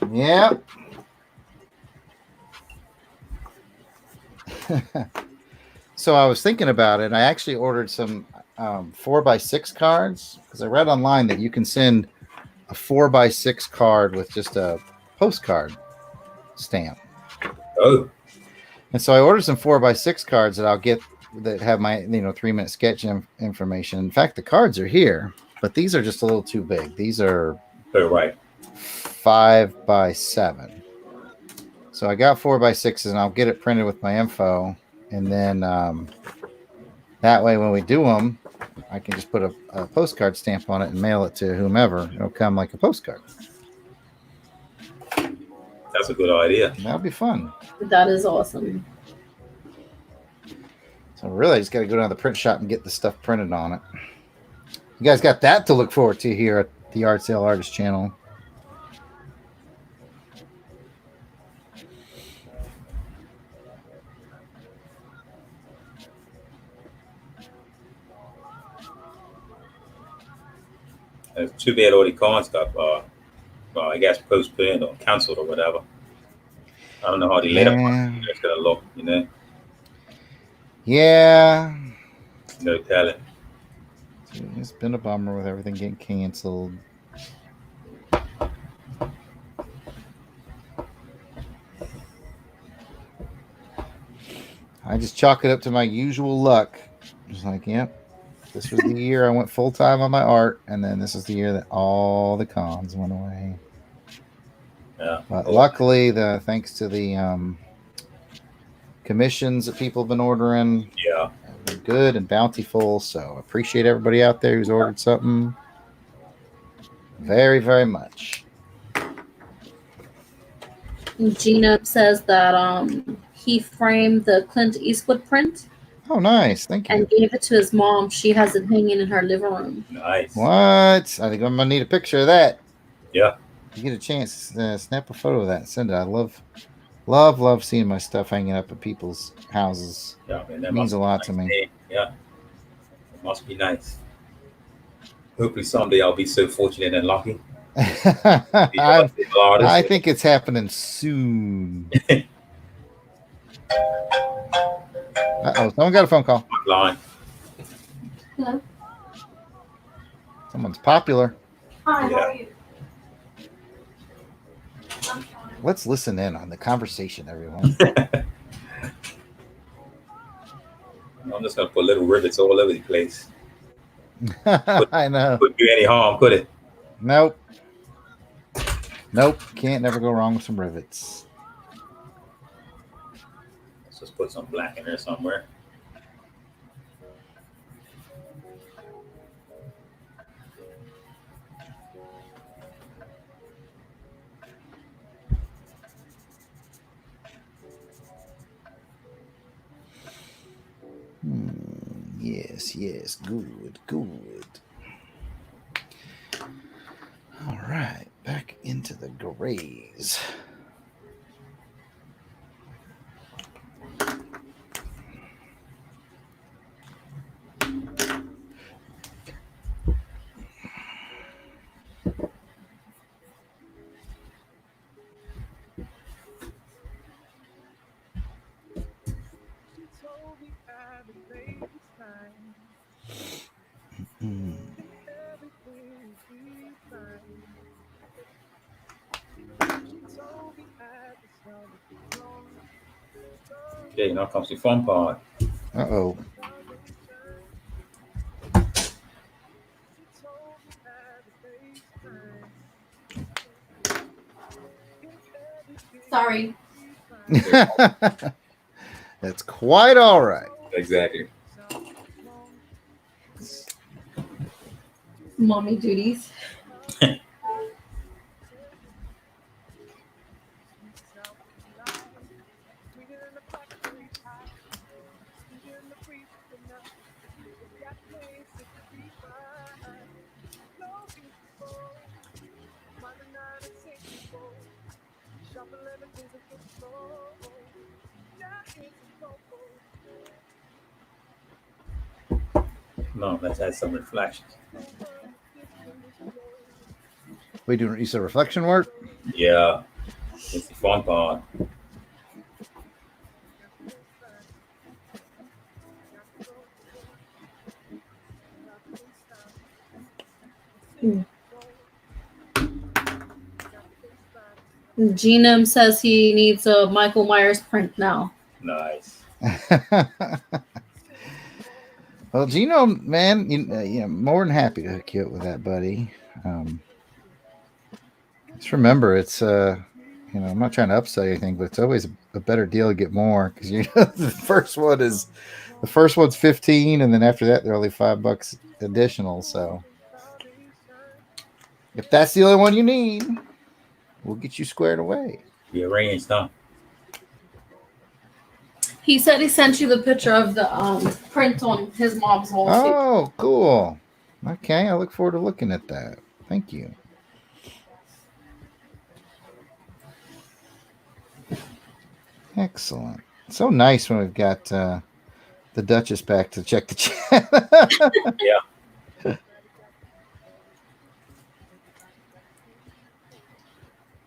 S1: Yep. So I was thinking about it. I actually ordered some 4x6 cards because I read online that you can send a 4x6 card with just a postcard stamp.
S2: Oh.
S1: And so I ordered some 4x6 cards that I'll get that have my 3-minute sketch information. In fact, the cards are here, but these are just a little too big. These are 5x7. So I got 4x6s, and I'll get it printed with my info, and then that way when we do them, I can just put a postcard stamp on it and mail it to whomever. It'll come like a postcard.
S2: That's a good idea.
S1: That'll be fun.
S3: That is awesome.
S1: So really, I just got to go down to the print shop and get the stuff printed on it. You guys got that to look forward to here at the Art Sale Artist channel.
S2: It's too bad all the cons got, I guess, postponed or canceled or whatever. I don't know how the later ones are going to look,
S1: Yeah.
S2: No telling.
S1: It's been a bummer with everything getting canceled. I just chalk it up to my usual luck. Just like, yep, this was the year I went full time on my art, and then this is the year that all the cons went away.
S2: Yeah.
S1: But luckily, thanks to the commissions that people have been ordering,
S2: Yeah.
S1: have been good and bountiful. So appreciate everybody out there who's ordered something very, very much.
S4: Gina says that he framed the Clint Eastwood print.
S1: Oh, nice. Thank you.
S4: And gave it to his mom. She has it hanging in her living room.
S2: Nice.
S1: What? I think I'm gonna need a picture of that.
S2: Yeah.
S1: If you get a chance, snap a photo of that and send it. I love seeing my stuff hanging up at people's houses.
S2: Yeah, man,
S1: It means a lot to me.
S2: Yeah. It must be nice. Hopefully someday I'll be so fortunate and lucky.
S1: I think it's happening soon. Uh-oh, someone got a phone call.
S2: Line.
S3: Hello.
S1: Someone's popular.
S3: Hi, how are you?
S1: Let's listen in on the conversation, everyone.
S2: I'm just gonna put little rivets all over the place.
S1: I know.
S2: Couldn't do any harm, could it?
S1: Nope. Can't never go wrong with some rivets.
S2: Let's just put some black in there somewhere.
S1: Yes, good. All right, back into the grays.
S2: Okay, now comes the fun part.
S1: Uh-oh.
S3: Sorry.
S1: That's quite all right.
S2: Exactly.
S3: Mommy duties.
S2: No, let's add some reflections.
S1: We do you said reflection work?
S2: Yeah, it's the fun part.
S4: Gina says he needs a Michael Myers print now.
S2: Nice.
S1: Well, Gino, man, more than happy to hook you up with that, buddy. Just remember, it's I'm not trying to upsell you anything, but it's always a better deal to get more because the first one's 15, and then after that they're only $5 additional. So if that's the only one you need, we'll get you squared away.
S2: Be arranged, huh?
S4: He said he sent you the picture of the print on his mom's wall.
S1: Oh, cool. Okay, I look forward to looking at that. Thank you. Excellent. So nice when we've got the Duchess back to check the chat.
S2: Yeah.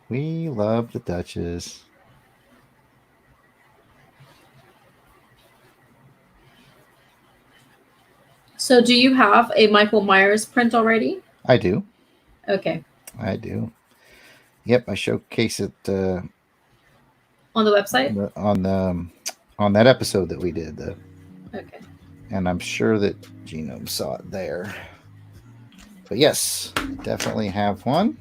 S1: We love the Duchess.
S4: So do you have a Michael Myers print already?
S1: I do.
S4: Okay.
S1: I do. Yep, I showcase it
S4: On the website?
S1: on that episode that we did.
S4: Okay.
S1: And I'm sure that Genome saw it there. But yes, definitely have one.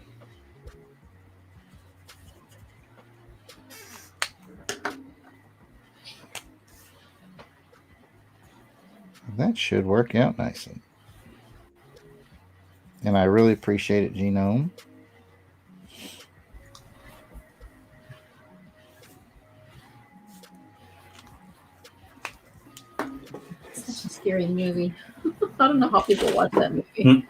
S1: That should work out nicely. And I really appreciate it, Genome.
S4: Such a scary movie. I don't know how people watch that movie.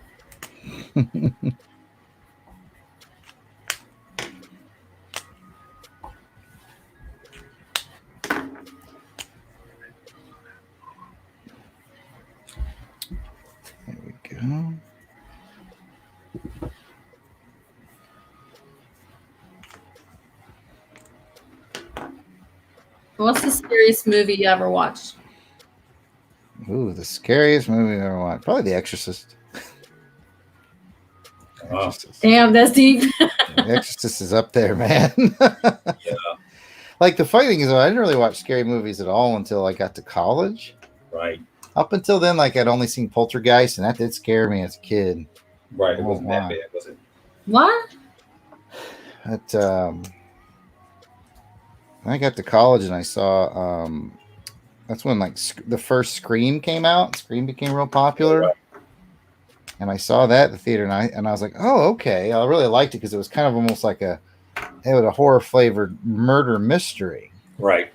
S1: There we go.
S4: What's the scariest movie you ever watched?
S1: Ooh, the scariest movie I've ever watched. Probably The Exorcist.
S2: Wow.
S1: Exorcist.
S4: Damn, that's deep.
S1: The Exorcist is up there, man.
S2: Yeah.
S1: Like the funny thing is, I didn't really watch scary movies at all until I got to college.
S2: Right.
S1: Up until then, like I'd only seen Poltergeist, and that did scare me as a kid.
S2: Right. It
S1: Oh,
S2: wasn't that
S1: wow.
S2: bad, was it?
S4: What?
S1: But I got to college and I saw that's when like the first Scream came out. Scream became real popular.
S2: Right.
S1: And I saw that at the theater and I was like, oh, okay. I really liked it because it was kind of almost like it was a horror flavored murder mystery.
S2: Right.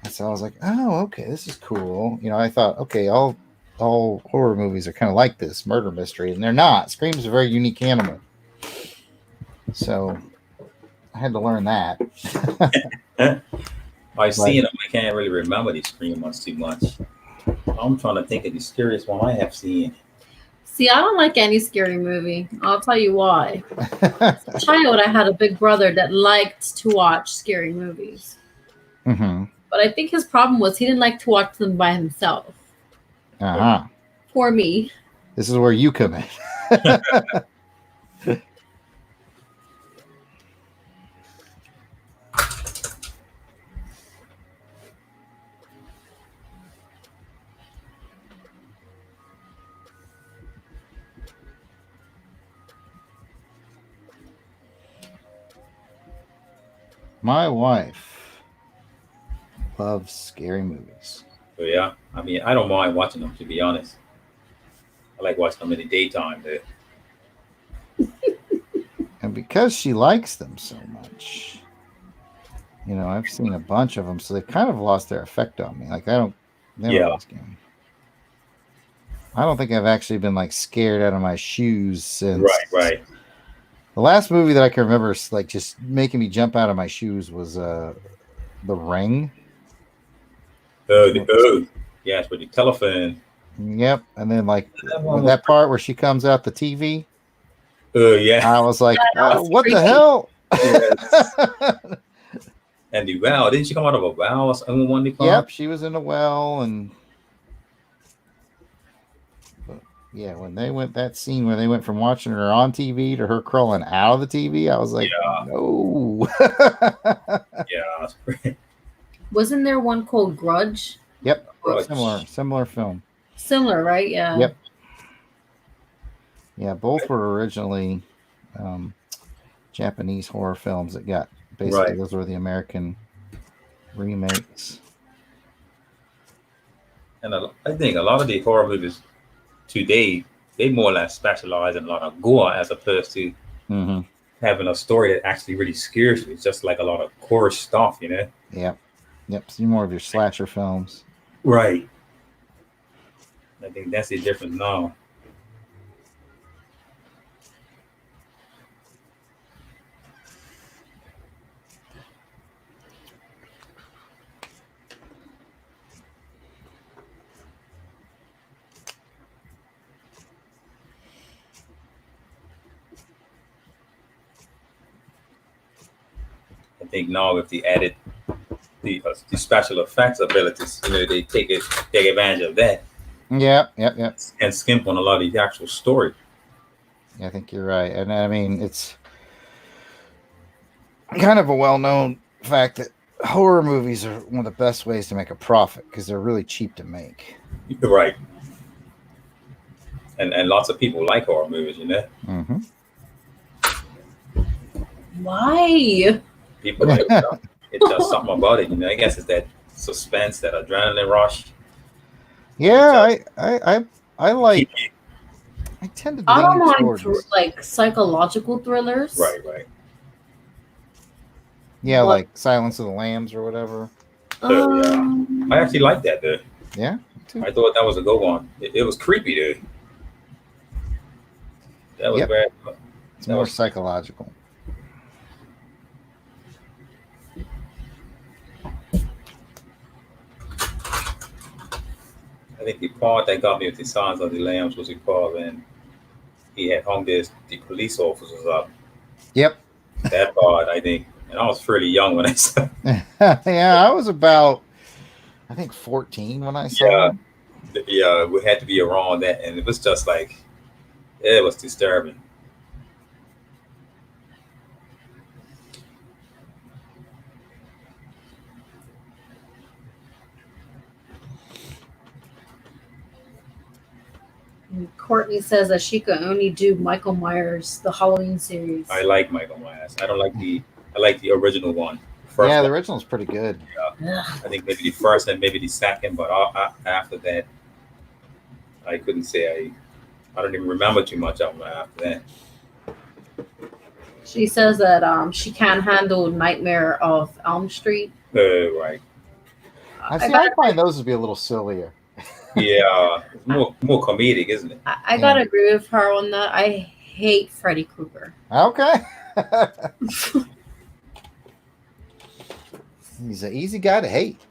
S1: And so I was like, oh, okay, this is cool. You know, I thought, okay, all horror movies are kind of like this murder mystery, and they're not. Scream's a very unique animal. So I had to learn that.
S2: I've seen them. I can't really remember these Scream ones too much. I'm trying to think of the scariest one I have seen.
S4: See, I don't like any scary movie. I'll tell you why. As a child, I had a big brother that liked to watch scary movies.
S1: Mm-hmm.
S4: But I think his problem was he didn't like to watch them by himself.
S1: Uh-huh.
S4: Poor me.
S1: This is where you come in. My wife loves scary movies.
S2: So yeah, I mean, I don't mind watching them, to be honest. I like watching them in the daytime.
S1: And because she likes them so much, you know, I've seen a bunch of them, so they kind of lost their effect on me. Like they don't scare me. I don't think I've actually been like scared out of my shoes since.
S2: Right.
S1: The last movie that I can remember, like just making me jump out of my shoes, was The Ring.
S2: Yes, with the telephone.
S1: Yep, and then like that part where she comes out the TV.
S2: Yeah.
S1: I was like,
S4: Yeah, that was
S1: what
S4: creepy.
S1: the hell?
S2: Yes. And the well, didn't she come out of a well or something one day?
S1: Yep, she was in a well, and yeah, when they went that scene where they went from watching her on TV to her crawling out of the TV, I was like, no.
S2: Yeah. It's pretty-
S4: Wasn't there one called Grudge?
S1: Yep,
S2: Grudge.
S1: similar film.
S4: Similar, right? Yeah.
S1: Yep. Yeah, both were originally Japanese horror films that got basically those were the American remakes.
S2: And I think a lot of the horror movies today, they more or less specialize in a lot of gore as opposed to having a story that actually really scares you. It's just like a lot of core stuff, you know?
S1: Yep. See more of your slasher films.
S2: Right. I think that's the difference now. I think now if they added the special effects abilities, you know, they take advantage of that.
S1: Yep.
S2: and skimp on a lot of the actual story.
S1: Yeah, I think you're right. And I mean, it's kind of a well-known fact that horror movies are one of the best ways to make a profit because they're really cheap to make.
S2: Right. And lots of people like horror movies,
S1: Mm-hmm.
S4: Why?
S2: People like it does something about it, I guess it's that suspense, that adrenaline rush.
S1: Yeah, I like.
S2: Keep you-
S1: I tend to
S4: I don't
S1: lean
S4: mind
S1: towards
S4: like psychological thrillers.
S2: Right.
S1: yeah,
S4: But-
S1: like Silence of the Lambs or whatever.
S2: So, yeah. I actually like that, dude.
S1: Yeah, me too.
S2: I thought that was a good one. It was creepy, dude. That was
S1: Yep.
S2: very.
S1: It's
S2: that
S1: more
S2: was-
S1: psychological.
S2: I think the part that got me with the Silence of the Lambs was the part when he had hung the police officers up.
S1: Yep.
S2: That part, I think, and I was fairly young when I saw.
S1: Yeah, I was about, I think 14 when I saw it.
S2: Yeah, we had to be around that, and it was just like, it was disturbing.
S4: Courtney says that she could only do Michael Myers, the Halloween series.
S2: I like Michael Myers. I don't like I like the original one. First
S1: Yeah, the
S2: one,
S1: original's pretty good.
S4: Ugh.
S2: I think maybe the first and maybe the second, but after that, I couldn't say I don't even remember too much of them after that.
S4: She says that she can't handle Nightmare of Elm Street.
S2: Right.
S1: I find those to be a little sillier.
S2: Yeah, it's more comedic, isn't it?
S4: I gotta agree with her on that. I hate Freddy Krueger.
S1: Okay. He's an easy guy to hate.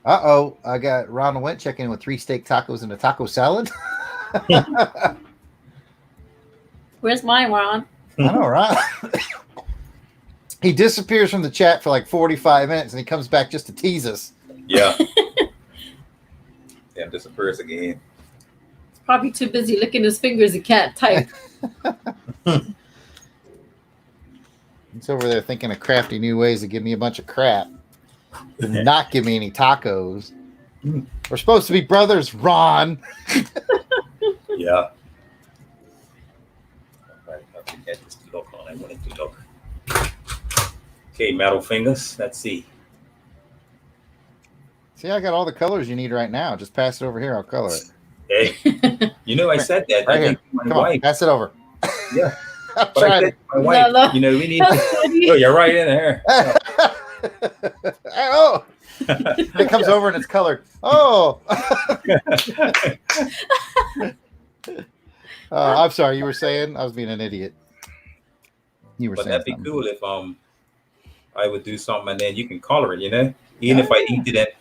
S1: Uh-oh, I got Ronald Went checking in with 3 steak tacos and a taco salad.
S4: Where's mine, Ron?
S1: I know, right? He disappears from the chat for like 45 minutes and he comes back just to tease us.
S2: Yeah. Damn, disappears again.
S4: Probably too busy licking his fingers. He can't type.
S1: He's over there thinking of crafty new ways to give me a bunch of crap and not give me any tacos. We're supposed to be brothers, Ron.
S2: Yeah. Right, I think that's just look on. I wanted to look. Okay, metal fingers. Let's see.
S1: See, I got all the colors you need right now. Just pass it over here. I'll color it.
S2: Hey, I said that.
S1: Right
S2: I think
S1: here.
S2: my
S1: Come
S2: wife.
S1: on, pass it over.
S2: Yeah.
S1: I'm
S2: But I
S1: trying
S2: said to my wife,
S4: No.
S2: we need to. Oh, you're right in there.
S1: Oh, it comes over and it's colored. Oh. I'm sorry. You were saying I was being an idiot. You were
S2: But
S1: saying
S2: that'd be
S1: something.
S2: cool if I would do something and then you can color it, even if I eat it,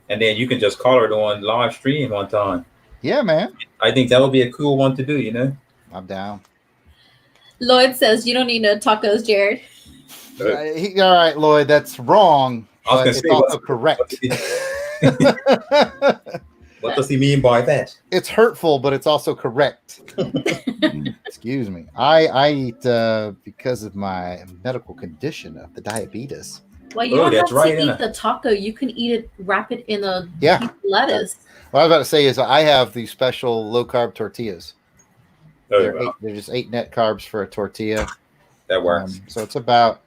S2: and then you can just color it on live stream one time.
S1: Yeah, man.
S2: I think that would be a cool one to do,
S1: I'm down.
S4: Lloyd says you don't need no tacos, Jared.
S1: All right, Lloyd, that's wrong.
S2: I was
S1: But
S2: gonna
S1: it's
S2: say,
S1: also correct.
S2: What does he mean by that?
S1: It's hurtful, but it's also correct. Excuse me. I eat because of my medical condition of the diabetes.
S4: Well, you
S2: Oh,
S4: don't have
S2: that's
S4: to
S2: right,
S4: eat
S2: innit?
S4: the taco. You can eat it, wrap it in a
S1: Yeah.
S4: piece of lettuce.
S1: What I was about to say is I have these special low carb tortillas.
S2: Oh, well,
S1: They're just 8 net carbs for a tortilla.
S2: that works.
S1: So it's about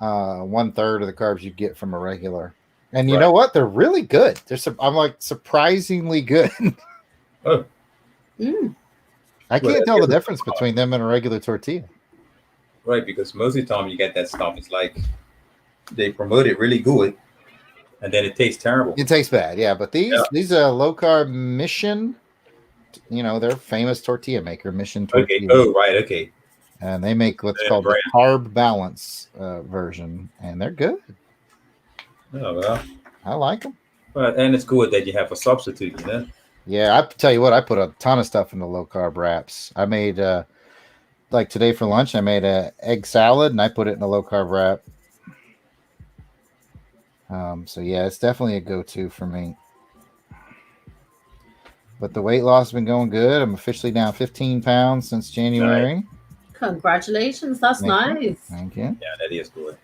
S1: 1/3 of the carbs you get from a regular. And you
S2: Right.
S1: know what? They're really good. I'm like surprisingly good.
S2: Oh,
S4: Mm.
S1: I
S2: Well,
S1: can't tell the
S2: yeah.
S1: difference between them and a regular tortilla.
S2: right, because most of the time you get that stuff, it's like they promote it really good, and then it tastes terrible.
S1: It tastes bad, yeah. But these low carb Mission, they're famous tortilla maker, Mission
S2: Okay.
S1: Tortilla.
S2: Oh, right. Okay.
S1: And they make what's
S2: Same
S1: called the
S2: brand.
S1: carb balance version, and they're good.
S2: Oh, well.
S1: I like them.
S2: Well, and it's good that you have a substitute,
S1: Yeah, I tell you what, I put a ton of stuff into low carb wraps. I made like today for lunch, I made a egg salad and I put it in a low carb wrap. So yeah, it's definitely a go-to for me. But the weight loss has been going good. I'm officially down 15 pounds since January.
S4: Congratulations. That's
S1: Thank you.
S4: nice.
S1: Thank you.
S2: Yeah, that is good.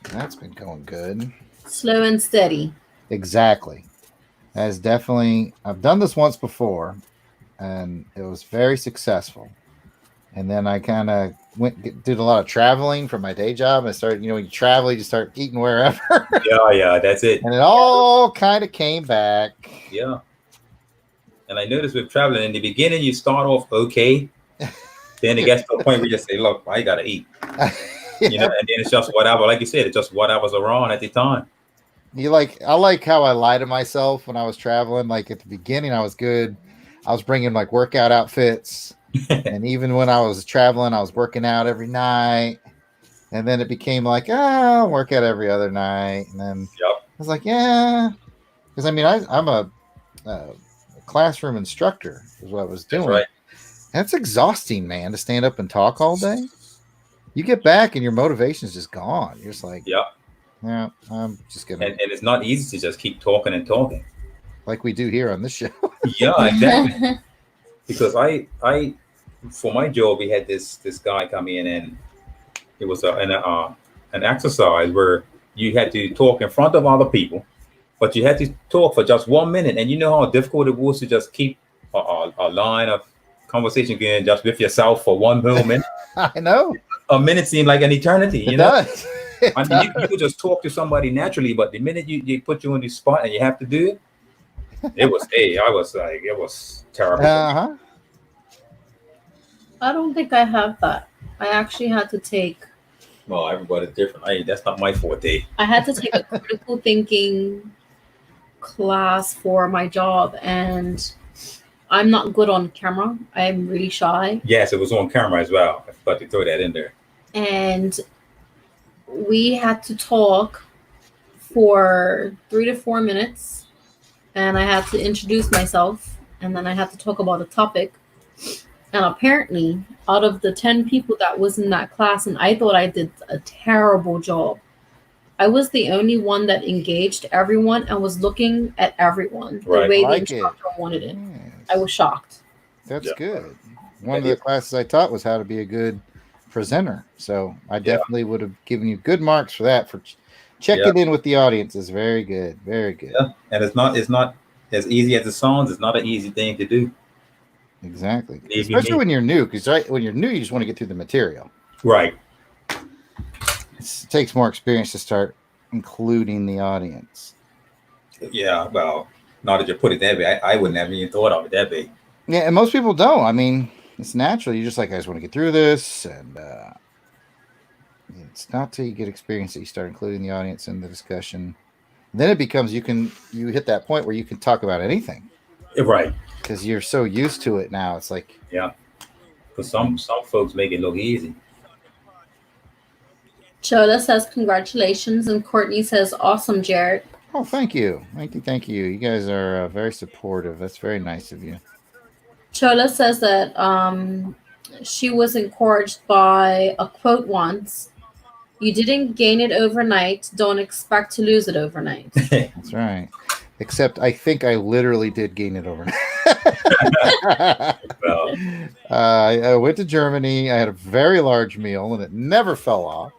S1: That's been going good.
S4: Slow and steady.
S1: Exactly. That is definitely. I've done this once before, and it was very successful. And then I kind of did a lot of traveling for my day job. I started, when you travel, you just start eating wherever.
S2: Yeah, that's it.
S1: And it all kind of came back.
S2: Yeah. And I noticed with traveling, in the beginning, you start off okay. Then it gets to a point where you just say, look, I got to eat.
S1: Yeah.
S2: And then it's just whatever, like you said, it's just what I was around at the time.
S1: I like how I lie to myself when I was traveling. Like at the beginning, I was good. I was bringing like workout outfits. And even when I was traveling, I was working out every night. And then it became like, I'll work out every other night. And then I was like, yeah. Because I mean, I'm a classroom instructor is what I was doing.
S2: That's right.
S1: That's exhausting, man, to stand up and talk all day. You get back and your motivation is just gone. You're just like, yeah, I'm just going to.
S2: And it's not easy to just keep talking and talking.
S1: Like we do here on this show.
S2: Yeah, exactly. Because I for my job, we had this guy come in, and it was an exercise where you had to talk in front of other people, but you had to talk for just 1 minute. And you know how difficult it was to just keep a line of conversation going just with yourself for 1 moment.
S1: I know.
S2: A minute seemed like an eternity.
S1: It does.
S2: I mean, you could just talk to somebody naturally, but the minute you put you on the spot and you have to do it, it was it was terrible.
S1: Uh-huh.
S4: I don't think I have that. I actually had to take.
S2: Well, everybody's different. That's not my forte.
S4: I had to take a critical thinking class for my job, and I'm not good on camera. I'm really shy.
S2: Yes, it was on camera as well. I forgot to throw that in there.
S4: And we had to talk for 3 to 4 minutes, and I had to introduce myself, and then I had to talk about a topic. And apparently, out of the 10 people that was in that class, and I thought I did a terrible job, I was the only one that engaged everyone and was looking at everyone the way the instructor wanted it. Yes. I was shocked.
S1: That's good. One of the classes I taught was how to be a good presenter. So I definitely would have given you good marks for that. For checking in with the audience is very good. Very good.
S2: Yeah. And it's not as easy as it sounds. It's not an easy thing to do.
S1: Exactly. Especially when you're new, because when you're new, you just want to get through the material.
S2: Right.
S1: It takes more experience to start including the audience.
S2: Yeah, well, now that you put it that way, I wouldn't have even thought of it that way.
S1: Yeah, and most people don't. I mean, it's natural. You're just like, I just want to get through this. And it's not till you get experience that you start including the audience in the discussion. Then it becomes you hit that point where you can talk about anything.
S2: Right.
S1: Because you're so used to it now. It's like,
S2: yeah. Because some folks make it look easy.
S4: Chola says congratulations, and Courtney says awesome, Jarrod.
S1: Oh, thank you. Thank you. You guys are very supportive. That's very nice of you.
S4: Chola says that she was encouraged by a quote once. You didn't gain it overnight. Don't expect to lose it overnight.
S1: That's right. Except I think I literally did gain it overnight.
S2: Well,
S1: I went to Germany. I had a very large meal, and it never fell off.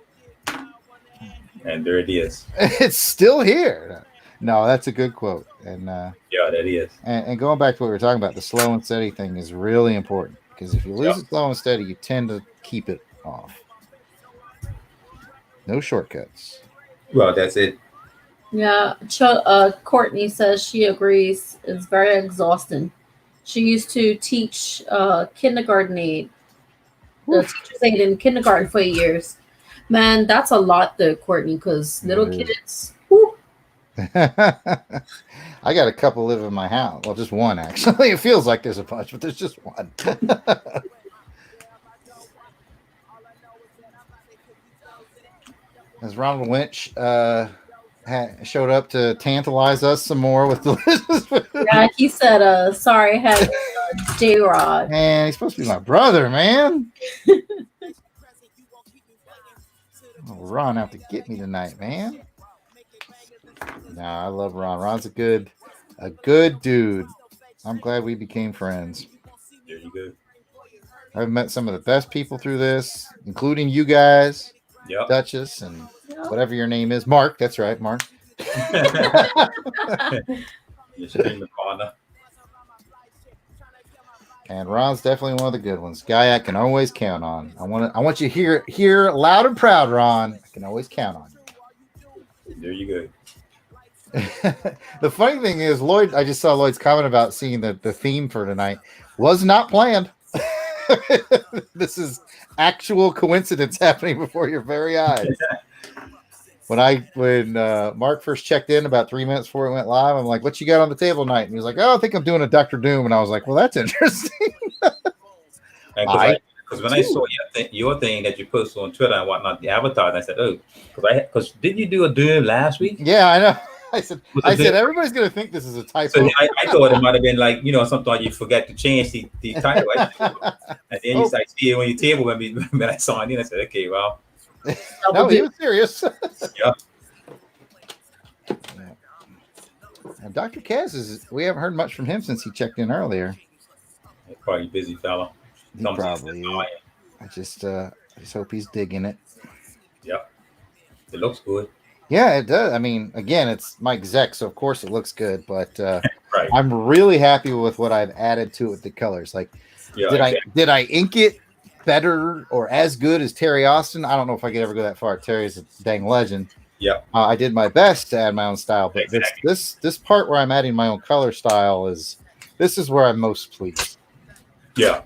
S2: And there it is.
S1: It's still here. No, that's a good quote. And
S2: yeah, that is.
S1: And going back to what we were talking about, the slow and steady thing is really important, because if you lose it slow and steady, you tend to keep it off. No shortcuts.
S2: Well, that's it.
S4: Yeah, Courtney says she agrees. It's very exhausting. She used to teach kindergarten aid, the teacher's aid in kindergarten for years. Man, that's a lot though, Courtney, because little kids. Whoo.
S1: I got a couple live in my house. Well, just one actually. It feels like there's a bunch, but there's just one. As Ronald Winch showed up to tantalize us some more with delicious food.
S4: Yeah, he said, sorry, I had J-Rod.
S1: Man, he's supposed to be my brother, man. Oh, Ron out to get me tonight, man. Nah, I love Ron. Ron's a good dude. I'm glad we became friends.
S2: There you go.
S1: I've met some of the best people through this, including you guys,
S2: Yep.
S1: Duchess, and
S4: Yeah.
S1: whatever your name is. Mark, that's right, Mark.
S2: Your streaming partner.
S1: And Ron's definitely one of the good ones. Guy I can always count on. I want you to hear loud and proud, Ron. I can always count on you.
S2: There you go.
S1: The funny thing is, Lloyd, I just saw Lloyd's comment about seeing the theme for tonight was not planned. This is actual coincidence happening before your very eyes. When Mark first checked in about 3 minutes before it went live, I'm like, "What you got on the table tonight?" And he was like, "Oh, I think I'm doing a Dr. Doom." And I was like, "Well, that's interesting."
S2: Because when I saw your thing that you posted on Twitter and whatnot, the avatar, I said, "Oh, because didn't you do a Doom last week?"
S1: Yeah, I know. I said everybody's gonna think this is a typo.
S2: So I thought it might have been like, sometimes you forget to change the title. Right? And then you start seeing on your table when I saw it, I said, "Okay, well."
S1: No, he was serious.
S2: Yeah.
S1: And Dr. Kaz we haven't heard much from him since he checked in earlier.
S2: He's probably a busy fella.
S1: He probably is. I just hope he's digging it.
S2: Yep. It looks good.
S1: Yeah, it does. I mean, again, it's Mike Zeck, so of course it looks good, but
S2: right.
S1: I'm really happy with what I've added to it with the colors. Like, did I ink it better or as good as Terry Austin? I don't know if I could ever go that far. Terry's a dang legend.
S2: Yeah.
S1: I did my best to add my own style, but this part where I'm adding my own color style is where I'm most pleased.
S2: Yeah.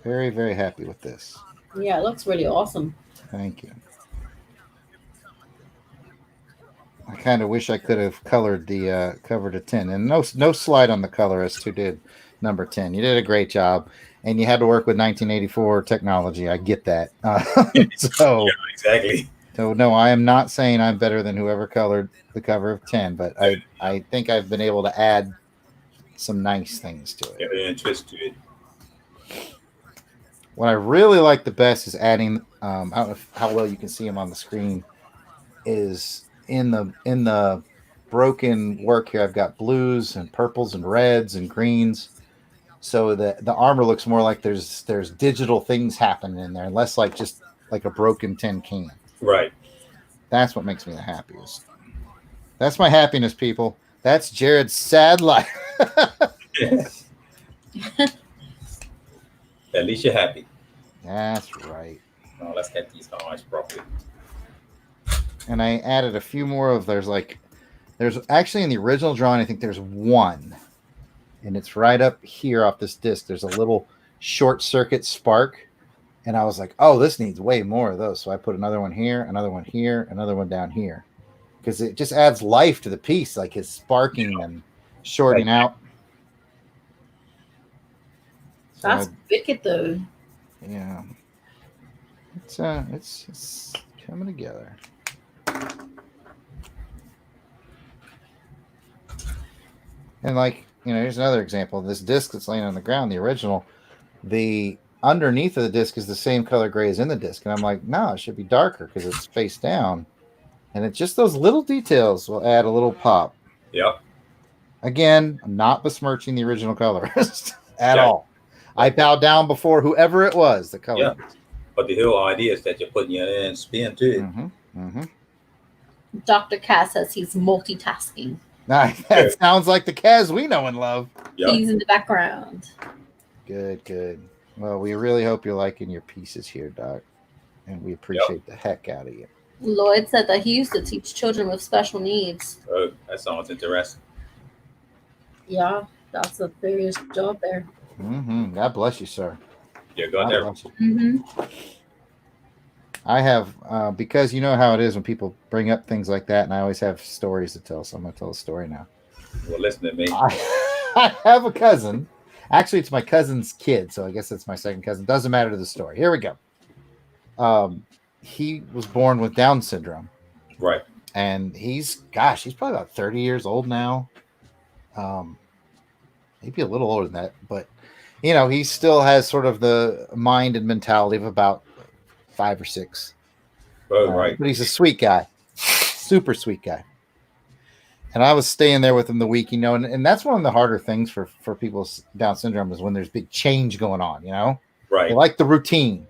S1: Very, very happy with this.
S4: Yeah, it looks really awesome.
S1: Thank you. I kind of wish I could have colored the cover to 10, and no slide on the colorist who did number 10. You did a great job, and you had to work with 1984 technology. I get that. So
S2: yeah, exactly.
S1: So no, I am not saying I'm better than whoever colored the cover of 10, but I think I've been able to add some nice things to it.
S2: Yeah, twist to it.
S1: What I really like the best is adding. I don't know how well you can see them on the screen. Is in the broken work here. I've got blues and purples and reds and greens, so that the armor looks more like there's digital things happening in there, less like just like a broken tin can.
S2: Right.
S1: That's what makes me the happiest. That's my happiness, people. That's Jarrod's sad life.
S2: Yes. At least you're happy.
S1: That's right.
S2: Now let's get these eyes properly.
S1: And I added a few more of there's actually in the original drawing, I think there's one. And it's right up here off this disc. There's a little short circuit spark. And I was like, oh, this needs way more of those. So I put another one here, another one here, another one down here. Because it just adds life to the piece, like his sparking and shorting out. So
S4: that's wicked, though.
S1: Yeah. It's coming together. And here's another example of this disc that's laying on the ground, the original. The underneath of the disc is the same color gray as in the disc. And I'm like, no, it should be darker because it's face down. And it's just those little details will add a little pop.
S2: Yep.
S1: Again, I'm not besmirching the original colorist at all. I bow down before whoever it was, the colorist.
S2: Yeah. But the whole idea is that you're putting your own spin to it.
S1: Mm-hmm. Mm-hmm.
S4: Dr. Cass says he's multitasking.
S1: That sounds like the Kaz we know and love.
S2: Yep.
S4: He's in the background.
S1: Good. Well, we really hope you're liking your pieces here, Doc. And we appreciate the heck out of you.
S4: Lloyd said that he used to teach children with special needs.
S2: Oh, that sounds interesting.
S4: Yeah, that's a serious job there.
S1: Mm-hmm. God bless you, sir.
S2: Yeah, go there.
S4: Mm-hmm.
S1: I have, because you know how it is when people bring up things like that, and I always have stories to tell, so I'm going to tell a story now.
S2: Well, listen to me.
S1: I have a cousin. Actually, it's my cousin's kid, so I guess it's my second cousin. Doesn't matter to the story. Here we go. He was born with Down syndrome.
S2: Right.
S1: And he's probably about 30 years old now. Maybe a little older than that, but you know, he still has sort of the mind and mentality of about 5 or 6.
S2: Oh, right.
S1: But he's a sweet guy, super sweet guy. And I was staying there with him the week, you know, and that's one of the harder things for people with Down syndrome is when there's big change going on, you know?
S2: Right.
S1: They like the routine.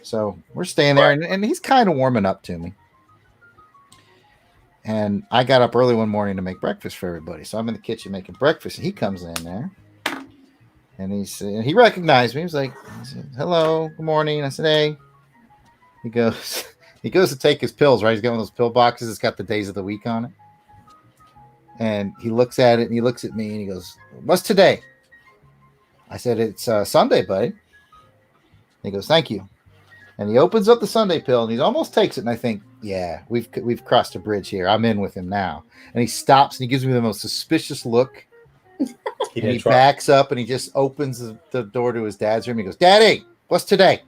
S1: So we're staying there, and he's kind of warming up to me. And I got up early one morning to make breakfast for everybody. So I'm in the kitchen making breakfast, and he comes in there. And he recognized me. He said, hello, good morning. I said, hey. He goes to take his pills, right? He's got one of those pill boxes. It's got the days of the week on it. And he looks at it and he looks at me and he goes, what's today? I said, it's Sunday, buddy. And he goes, thank you. And he opens up the Sunday pill and he almost takes it. And I think, yeah, we've crossed a bridge here. I'm in with him now. And he stops and he gives me the most suspicious look. He backs up and he just opens the door to his dad's room. He goes, Daddy, what's today?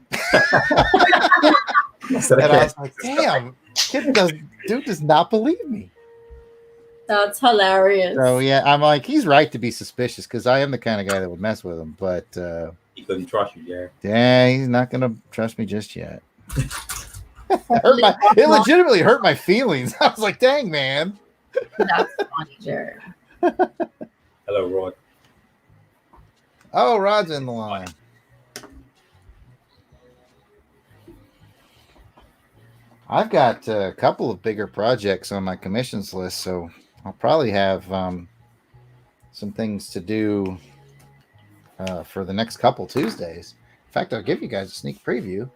S1: And I was like, damn, dude does not believe me.
S4: That's hilarious.
S1: So yeah, I'm like, he's right to be suspicious because I am the kind of guy that would mess with him. But
S2: he couldn't trust you, Jared.
S1: Yeah, he's not gonna trust me just yet. It legitimately hurt my feelings. I was like, dang, man.
S4: That's funny, Jared.
S2: Hello, Rod.
S1: Oh, Rod's in the line. I've got a couple of bigger projects on my commissions list, so I'll probably have some things to do for the next couple Tuesdays. In fact, I'll give you guys a sneak preview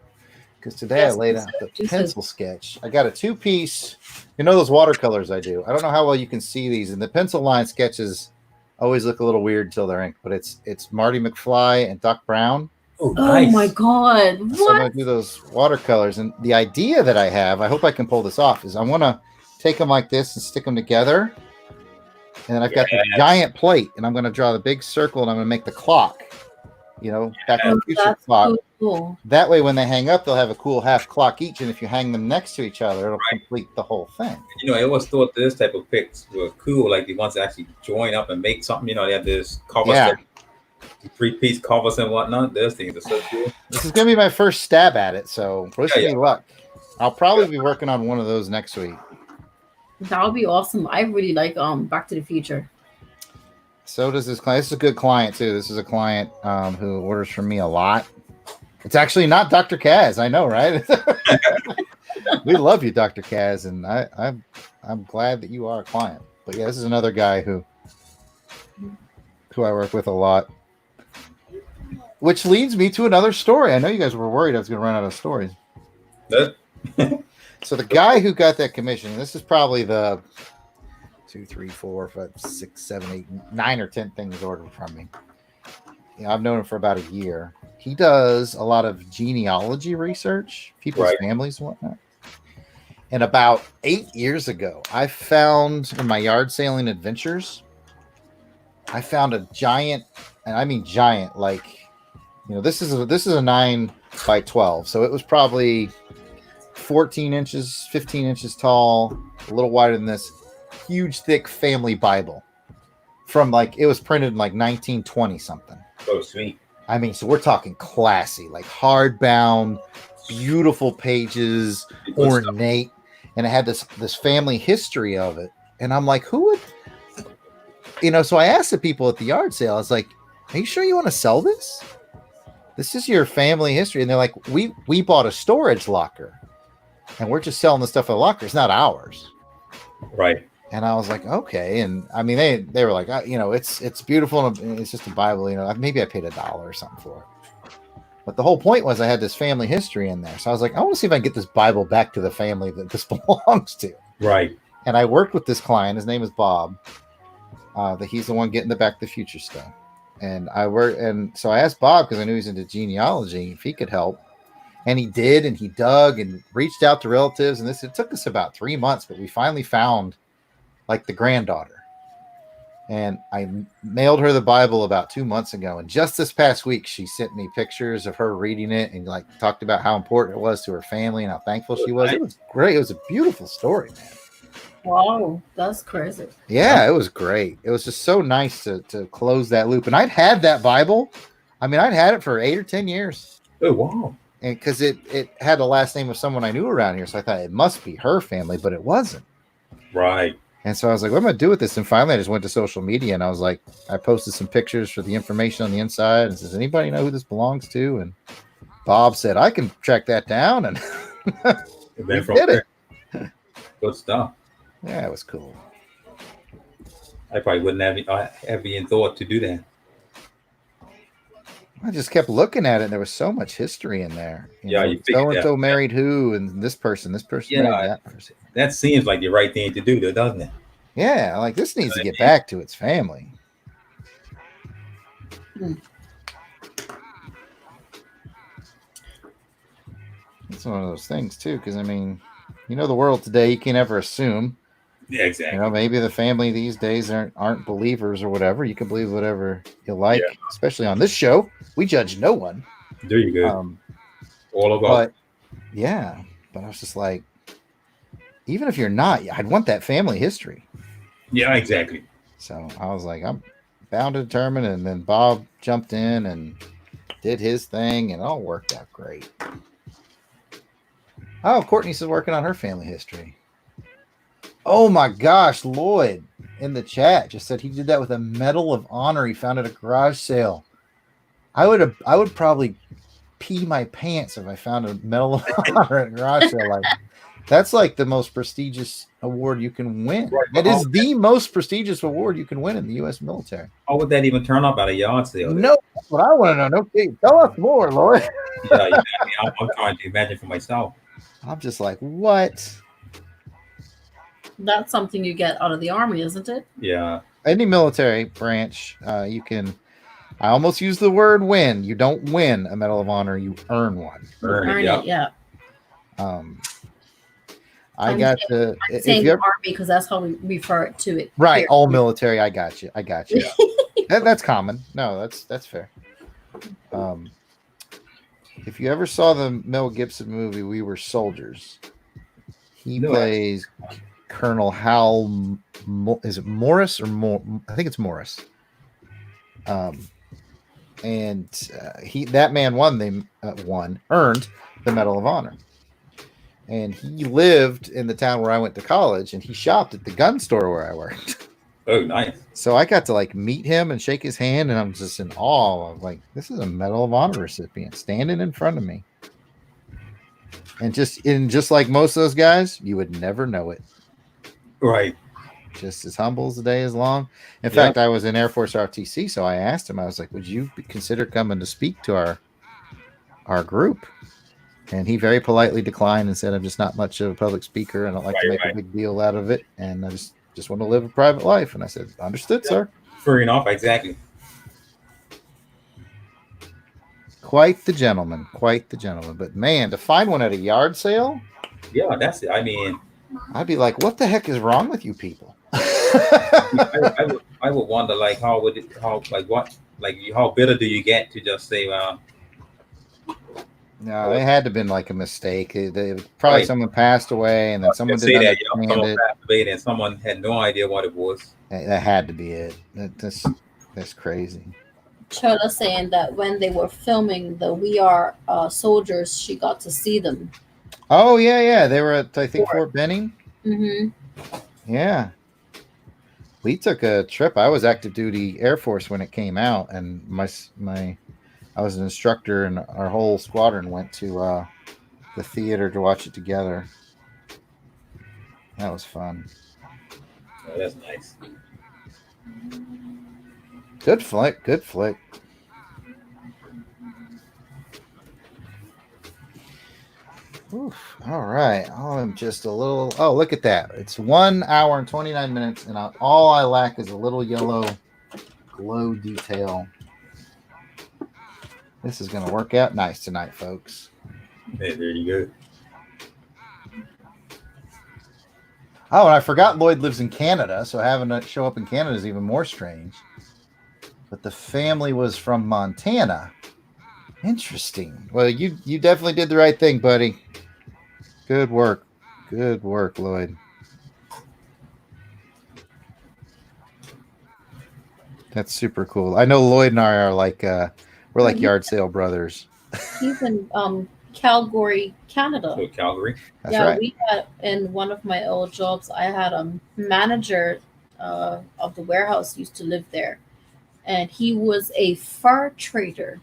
S1: because today I laid out the pencil sketch. I got a 2-piece, you know those watercolors I do. I don't know how well you can see these, and the pencil line sketches always look a little weird until they're inked, but it's Marty McFly and Doc Brown.
S2: Oh, nice.
S4: Oh my God.
S1: So
S4: What?
S1: I'm going to do those watercolors. And the idea that I have, I hope I can pull this off, is I want to take them like this and stick them together. And then I've got the giant plate, and I'm going to draw the big circle, and I'm going to make the clock, you know, back to the future clock.
S4: Cool.
S1: That way, when they hang up, they'll have a cool half clock each. And if you hang them next to each other, it'll complete the whole thing.
S2: You know, I always thought this type of pics were cool. Like the ones that actually join up and make something. You know, they have this cover set, 3-piece covers and whatnot. Those things are so cool.
S1: This is going to be my first stab at it, so wish me luck. I'll probably be working on one of those next week.
S4: That would be awesome. I really like Back to the Future.
S1: So does this client. This is a good client too. This is a client who orders from me a lot. It's actually not Dr. Kaz. I know, right? We love you, Dr. Kaz, and I'm glad that you are a client. But yeah, this is another guy who I work with a lot. Which leads me to another story. I know you guys were worried I was going to run out of stories. So the guy who got that commission, this is probably the 2, 3, 4, 5, 6, 7, 8, 9 or 10 things ordered from me. You know, I've known him for about a year. He does a lot of genealogy research, people's families and whatnot. And about 8 years ago, I found in my yard sailing adventures, I found a giant, and I mean giant, like, you know, this is a 9 by 12. So it was probably 14 inches, 15 inches tall, a little wider than this, huge, thick family Bible from like, it was printed in like 1920 something.
S2: Oh, sweet.
S1: I mean, so we're talking classy, like hardbound, beautiful pages, ornate, and it had this family history of it. And I'm like, who would, you know? So I asked the people at the yard sale, I was like, "Are you sure you want to sell this? This is your family history." And they're like, "We bought a storage locker, and we're just selling the stuff in the locker. It's not ours."
S2: Right.
S1: And I was like, okay. And I mean, they were like, you know, it's beautiful. And it's just a Bible, you know, maybe I paid $1 or something for it. But the whole point was I had this family history in there. So I was like, I want to see if I can get this Bible back to the family that this belongs to.
S2: Right.
S1: And I worked with this client. His name is Bob. That he's the one getting the Back to the Future stuff. And so I asked Bob, because I knew he's into genealogy, if he could help. And he did, and he dug and reached out to relatives. And it took us about 3 months, but we finally found like the granddaughter. And I mailed her the Bible about 2 months ago. And just this past week, she sent me pictures of her reading it and like talked about how important it was to her family and how thankful she was. It was great. It was a beautiful story, man.
S4: Wow, that's crazy.
S1: Yeah, it was great. It was just so nice to close that loop. And I'd had that Bible. I mean, I'd had it for 8 or 10 years.
S2: Oh wow!
S1: And because it had the last name of someone I knew around here. So I thought it must be her family, but it wasn't.
S2: Right.
S1: And so I was like, what am I going to do with this? And finally I just went to social media and I was like, I posted some pictures for the information on the inside and says, anybody know who this belongs to? And Bob said, I can track that down. And
S2: And
S1: we
S2: then from
S1: did
S2: there,
S1: it.
S2: good stuff.
S1: Yeah, it was cool.
S2: I probably wouldn't have even thought to do that.
S1: I just kept looking at it, and there was so much history in there.
S2: Yeah, you figured
S1: so and so
S2: that.
S1: married who, and this person
S2: Yeah.
S1: married that person.
S2: That seems like the right thing to do, though, doesn't it?
S1: Yeah, like this needs to get back to its family. It's one of those things too, because I mean, the world today, you can't ever assume.
S2: Yeah, exactly.
S1: Maybe the family these days aren't believers or whatever. You can believe whatever you like,
S2: Yeah.
S1: especially on this show. We judge no one.
S2: There you go. All about.
S1: But yeah, but I was just like, even if you're not, I'd want that family history.
S2: Yeah, exactly.
S1: So I was like, I'm bound to determine. And then Bob jumped in and did his thing, and it all worked out great. Oh, Courtney's working on her family history. Oh my gosh, Lloyd in the chat just said he did that with a Medal of Honor he found at a garage sale. I would probably pee my pants if I found a Medal of Honor at a garage sale. Like, that's like the most prestigious award you can win.
S2: Right.
S1: It is the most prestigious award you can win in the U.S. military.
S2: How would that even turn up at a yard sale?
S1: No, that's what I want to know. No kidding. Tell us more, Lloyd.
S2: Yeah, exactly. I'm trying to imagine for myself.
S1: I'm just like, what?
S4: That's something you get out of the Army, isn't it?
S2: Yeah.
S1: Any military branch, you can. I almost use the word win. You don't win a Medal of Honor, you earn one.
S2: Earn
S4: Earn
S2: it,
S4: it, yeah.
S1: I'm saying
S4: Army because that's how we refer to it.
S1: Right,
S4: here.
S1: all military. I got you. That's common. No, that's fair. If you ever saw the Mel Gibson movie We Were Soldiers, he plays Colonel Hal. Is it Morris or more? I think it's Morris. And that man earned the Medal of Honor. And he lived in the town where I went to college, and he shopped at the gun store where I worked.
S2: Oh, nice.
S1: So I got to meet him and shake his hand, and I'm just in awe of this is a Medal of Honor recipient standing in front of me. And just like most of those guys, you would never know it.
S2: Right.
S1: Just as humble as the day is long. In fact, I was in Air Force RTC, so I asked him, I was like, would you consider coming to speak to our group? And he very politely declined and said, I'm just not much of a public speaker. I don't like to make a big deal out of it. And I just want to live a private life. And I said, understood, sir.
S2: Fair enough, exactly.
S1: Quite the gentleman. But man, to find one at a yard sale?
S2: Yeah, that's it. I mean,
S1: I'd be like, what the heck is wrong with you people?
S2: I would wonder, how bitter do you get to just say, well,
S1: no, it had to have been a mistake. Probably someone passed away, and then someone didn't understand
S2: someone passed away, and someone had no idea what it was.
S1: That had to be it. That's crazy.
S4: Chola saying that when they were filming the We Are Soldiers, she got to see them.
S1: Oh yeah. They were at Fort Benning.
S4: Mm-hmm.
S1: Yeah. We took a trip. I was active duty Air Force when it came out, and I was an instructor, and our whole squadron went to the theater to watch it together. That was fun.
S2: Oh, that's nice.
S1: Good flick. Oof. All right. I'm just a little. Oh, look at that. It's 1 hour and 29 minutes, and all I lack is a little yellow glow detail. This is going to work out nice tonight, folks.
S2: Hey, there you go.
S1: Oh, and I forgot Lloyd lives in Canada, so having it show up in Canada is even more strange. But the family was from Montana. Interesting. Well, you definitely did the right thing, buddy. Good work, Lloyd. That's super cool. I know Lloyd and I are We're like yard sale brothers.
S4: He's in Calgary, Canada.
S2: So Calgary.
S1: That's
S4: Yeah,
S1: right.
S4: we had in one of my old jobs, I had a manager of the warehouse used to live there, and he was a fur trader.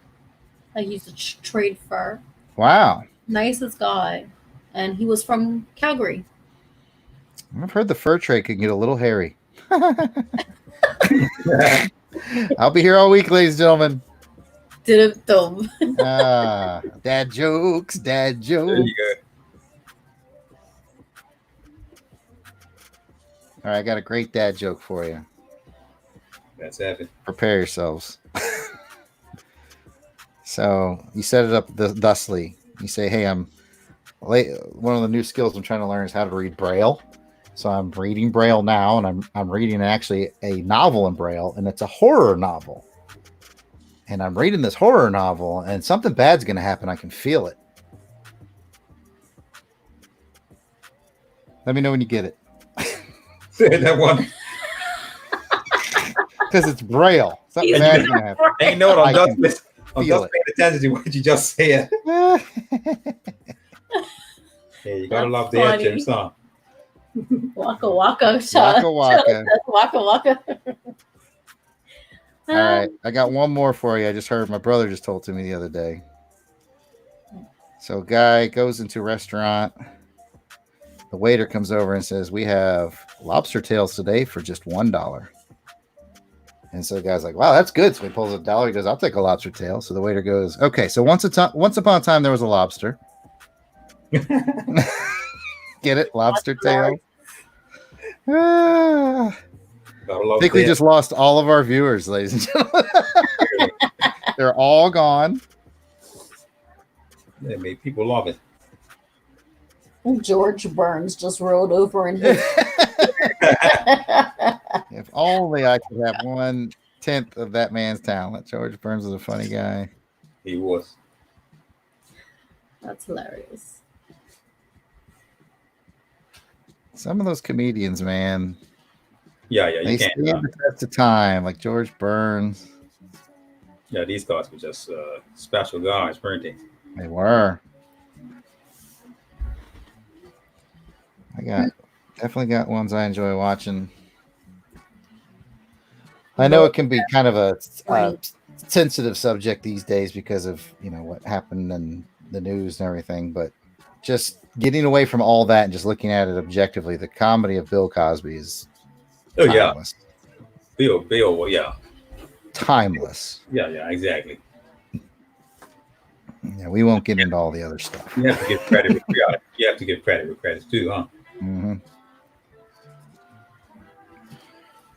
S4: Like he used to trade fur.
S1: Wow.
S4: Nicest guy, and he was from Calgary.
S1: I've heard the fur trade can get a little hairy. I'll be here all week, ladies and gentlemen.
S4: Did it though.
S1: Dad jokes, dad
S2: There
S1: jokes.
S2: you go.
S1: All right, I got a great dad joke for you.
S2: That's happening.
S1: Prepare yourselves. So you set it up thusly. You say, "Hey, I'm late. One of the new skills I'm trying to learn is how to read Braille. So I'm reading Braille now, and I'm reading actually a novel in Braille, and it's a horror novel. And I'm reading this horror novel, and something bad's going to happen. I can feel it. Let me know when you get it,
S2: Say that one.
S1: because it's Braille. Something bad's going to happen."
S2: Ain't no,
S1: I
S2: I'm
S1: can
S2: just
S1: feel
S2: paying attention to what you just said. Yeah, you gotta love the
S4: Funny.
S2: Jim song.
S4: Waka waka,
S1: Waka waka.
S4: waka waka.
S1: All right, I got one more for you. I just heard my brother just told to me the other day. So, a guy goes into a restaurant. The waiter comes over and says, "We have lobster tails today for just $1." And so the guy's like, "Wow, that's good." So he pulls $1. He goes, "I'll take a lobster tail." So the waiter goes, "Okay, so once upon a time there was a lobster." Get it? Lobster tail. I
S2: Gotta love
S1: think we
S2: that.
S1: just lost all of our viewers, ladies and gentlemen. They're all gone.
S2: It made people love it.
S4: George Burns just rolled over in his.
S1: If only I could have 1/10 of that man's talent. George Burns was a funny guy.
S2: He was.
S4: That's hilarious.
S1: Some of those comedians, man,
S2: Yeah,
S1: they
S2: you
S1: stand
S2: can't.
S1: the test of time, like George Burns.
S2: Yeah, these guys were just special guys, weren't they?
S1: They were. Definitely got ones I enjoy watching. I know it can be kind of a sensitive subject these days because of what happened in the news and everything, but just getting away from all that and just looking at it objectively, the comedy of Bill Cosby is
S2: Oh yeah,
S1: timeless.
S2: Bill. Well, yeah,
S1: Timeless.
S2: yeah, exactly.
S1: Yeah, we won't get into all the other stuff.
S2: You have to give credit. You have to give credit where credit's due, huh?
S1: Mm-hmm.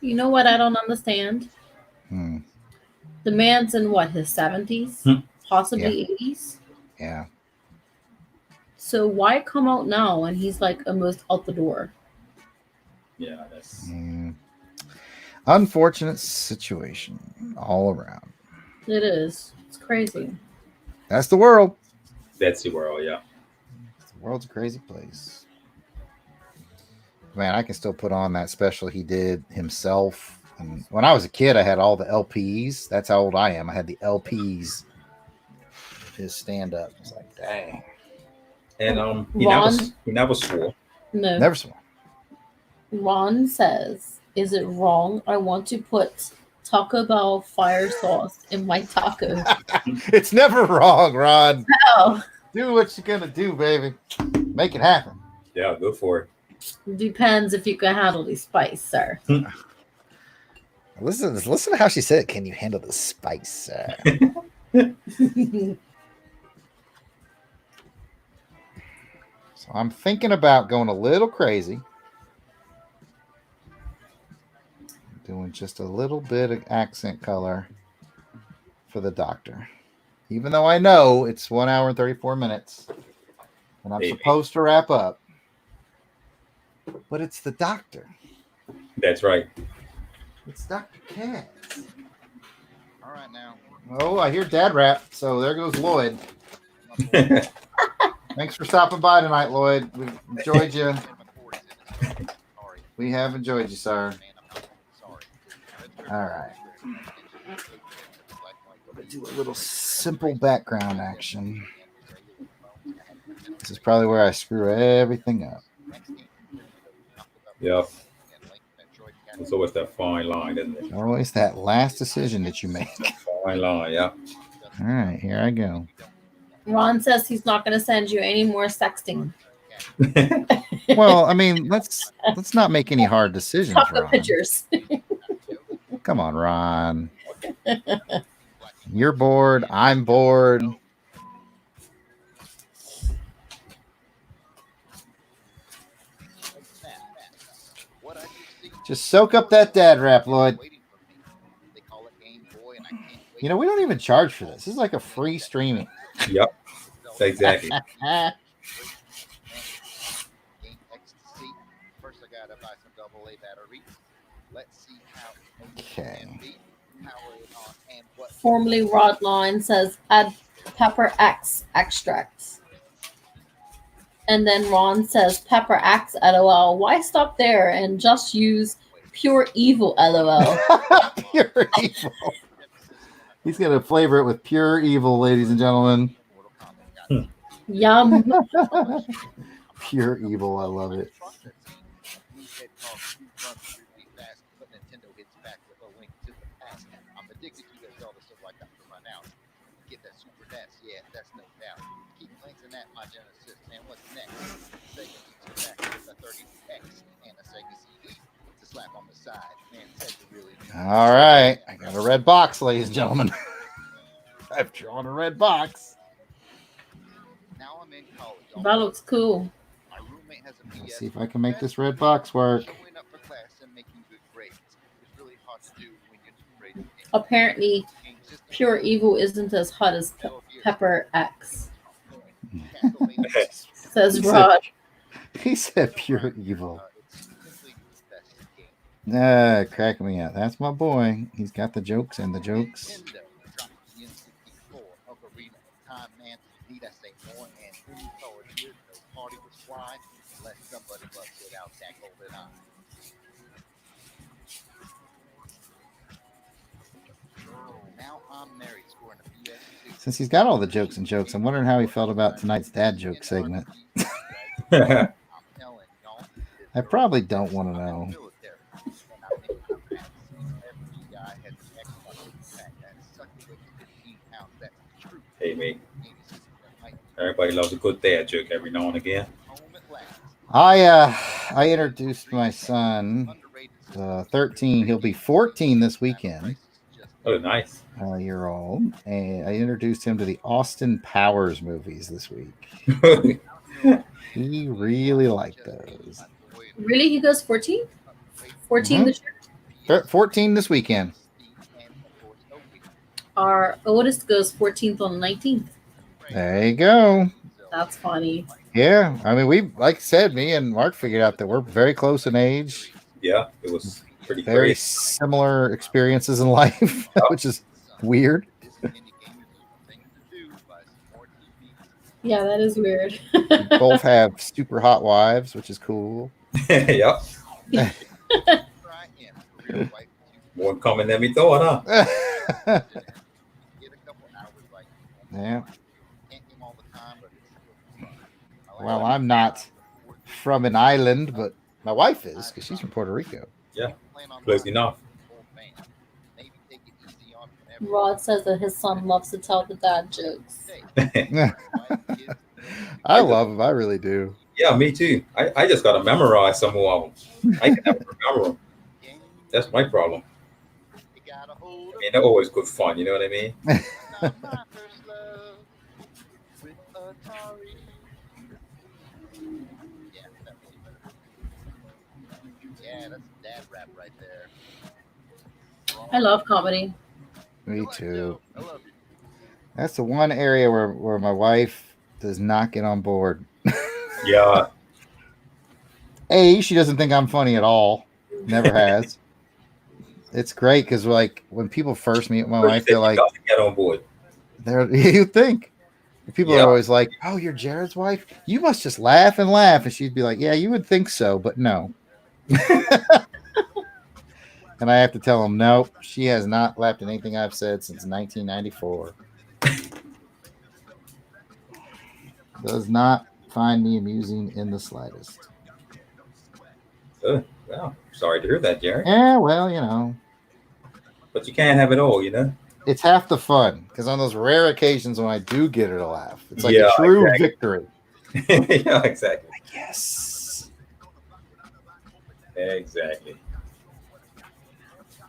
S4: You know what I don't understand?
S1: Hmm.
S4: The man's in what, his 70s? Possibly 80s?
S1: Yeah.
S4: So why come out now and he's like almost out the door?
S2: Yeah, that's
S1: Unfortunate situation all around.
S4: It is. It's crazy.
S1: That's the world.
S2: the world. Yeah.
S1: The world's a crazy place. Man, I can still put on that special he did himself. And when I was a kid, I had all the LPs. That's how old I am. I had the LPs. His stand up. It's like, dang.
S2: And he never swore.
S4: No.
S1: Never saw.
S4: Ron says, "Is it wrong? I want to put Taco Bell fire sauce in my taco."
S1: It's never wrong, Ron.
S4: Oh,
S1: Do what you're gonna do, baby. Make it happen.
S2: Yeah, go for it.
S4: depends if you can handle the spice, sir.
S1: Listen to how she said, "Can you handle the spice?" So I'm thinking about going a little crazy. Doing just a little bit of accent color for the doctor. Even though I know it's 1 hour and 34 minutes and I'm supposed to wrap up. But it's the doctor.
S2: That's right.
S1: It's Dr. Katz. All right now. Oh, I hear dad rap. So there goes Lloyd. Thanks for stopping by tonight, Lloyd. We enjoyed you. We have enjoyed you, sir. All right. do a little simple background action. This is probably where I screw everything up.
S2: Yep. It's always that fine line, isn't it?
S1: Always that last decision that you make.
S2: Fine line, yeah.
S1: All right, here I go.
S4: Ron says he's not going to send you any more sexting.
S1: Well, I mean, let's not make any hard decisions,
S4: Chocolate
S1: Ron.
S4: pictures.
S1: Come on, Ron. You're bored. I'm bored. Just soak up that dad rap, Lloyd. You know, we don't even charge for this. This is like a free streaming.
S2: Yep. Exactly.
S1: Okay.
S4: Formerly Rod Line says add pepper X extracts. And then Ron says pepper X LOL. Why stop there and just use pure evil LOL?
S1: Pure evil. He's going to flavor it with pure evil, ladies and gentlemen.
S4: Yum.
S1: Pure evil. I love it. All right. I got a red box, ladies and gentlemen. I've drawn a red box.
S4: That looks cool.
S1: Let's see if I can make this red box work.
S4: Apparently, pure evil isn't as hot as pepper X. Says Rod.
S1: He said pure evil. Cracking me out. That's my boy. He's got the jokes and the jokes. Since he's got all the jokes and jokes, I'm wondering how he felt about tonight's dad joke segment. I probably don't want to know.
S2: Hey, mate. Everybody loves a good dad joke every now and again.
S1: I introduced my son, 13. He'll be 14 this weekend.
S2: Oh, nice.
S1: Year old, and I introduced him to the Austin Powers movies this week. He really liked those.
S4: Really? He goes 14? 14 this year?
S1: 14 this weekend.
S4: Our oldest goes 14th on the 19th.
S1: There you go.
S4: That's funny.
S1: Yeah. I mean, we, like I said, me and Mark figured out that we're very close in age.
S2: Yeah, it was pretty
S1: very
S2: great.
S1: Similar experiences in life, which is weird.
S4: Yeah, that is weird.
S1: We both have super hot wives, which is cool.
S2: Yep. More common than we thought, huh?
S1: Yeah. Well, I'm not from an island, but my wife is because she's from Puerto Rico.
S2: Yeah, close enough.
S4: Rod says that his son loves to tell the dad jokes.
S1: I love them. I really do.
S2: Yeah, me too. I just got to memorize some more of them. I can never remember them. That's my problem. I mean, they're always good fun. You know what I mean?
S4: I love comedy.
S1: Me too. That's the one area where my wife does not get on board.
S2: Yeah.
S1: She doesn't think I'm funny at all. Never has. It's great because, like, when people first meet my wife, they're like,
S2: "Get on board."
S1: You think people are always like, "Oh, you're Jarrod's wife? You must just laugh and laugh," and she'd be like, "Yeah, you would think so, but no." And I have to tell him, nope, she has not laughed at anything I've said since 1994. Does not find me amusing in the slightest.
S2: Well, sorry to hear that, Jerry.
S1: Yeah, well, you know.
S2: But you can't have it all, you know?
S1: It's half the fun, because on those rare occasions when I do get her to laugh, it's like
S2: Yeah,
S1: a true
S2: exactly.
S1: victory.
S2: Yeah, exactly.
S1: Yes.
S2: Exactly.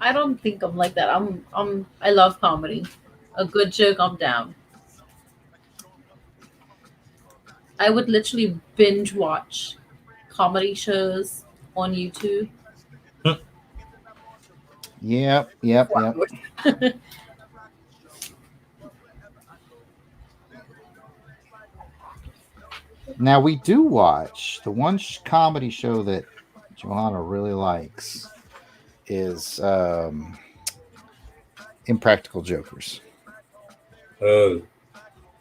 S4: I don't think I'm like that. I love comedy. A good joke, I'm down. I would literally binge watch comedy shows on YouTube.
S1: Yep. Now we do watch the one comedy show that Johanna really likes is Impractical Jokers.
S2: Oh,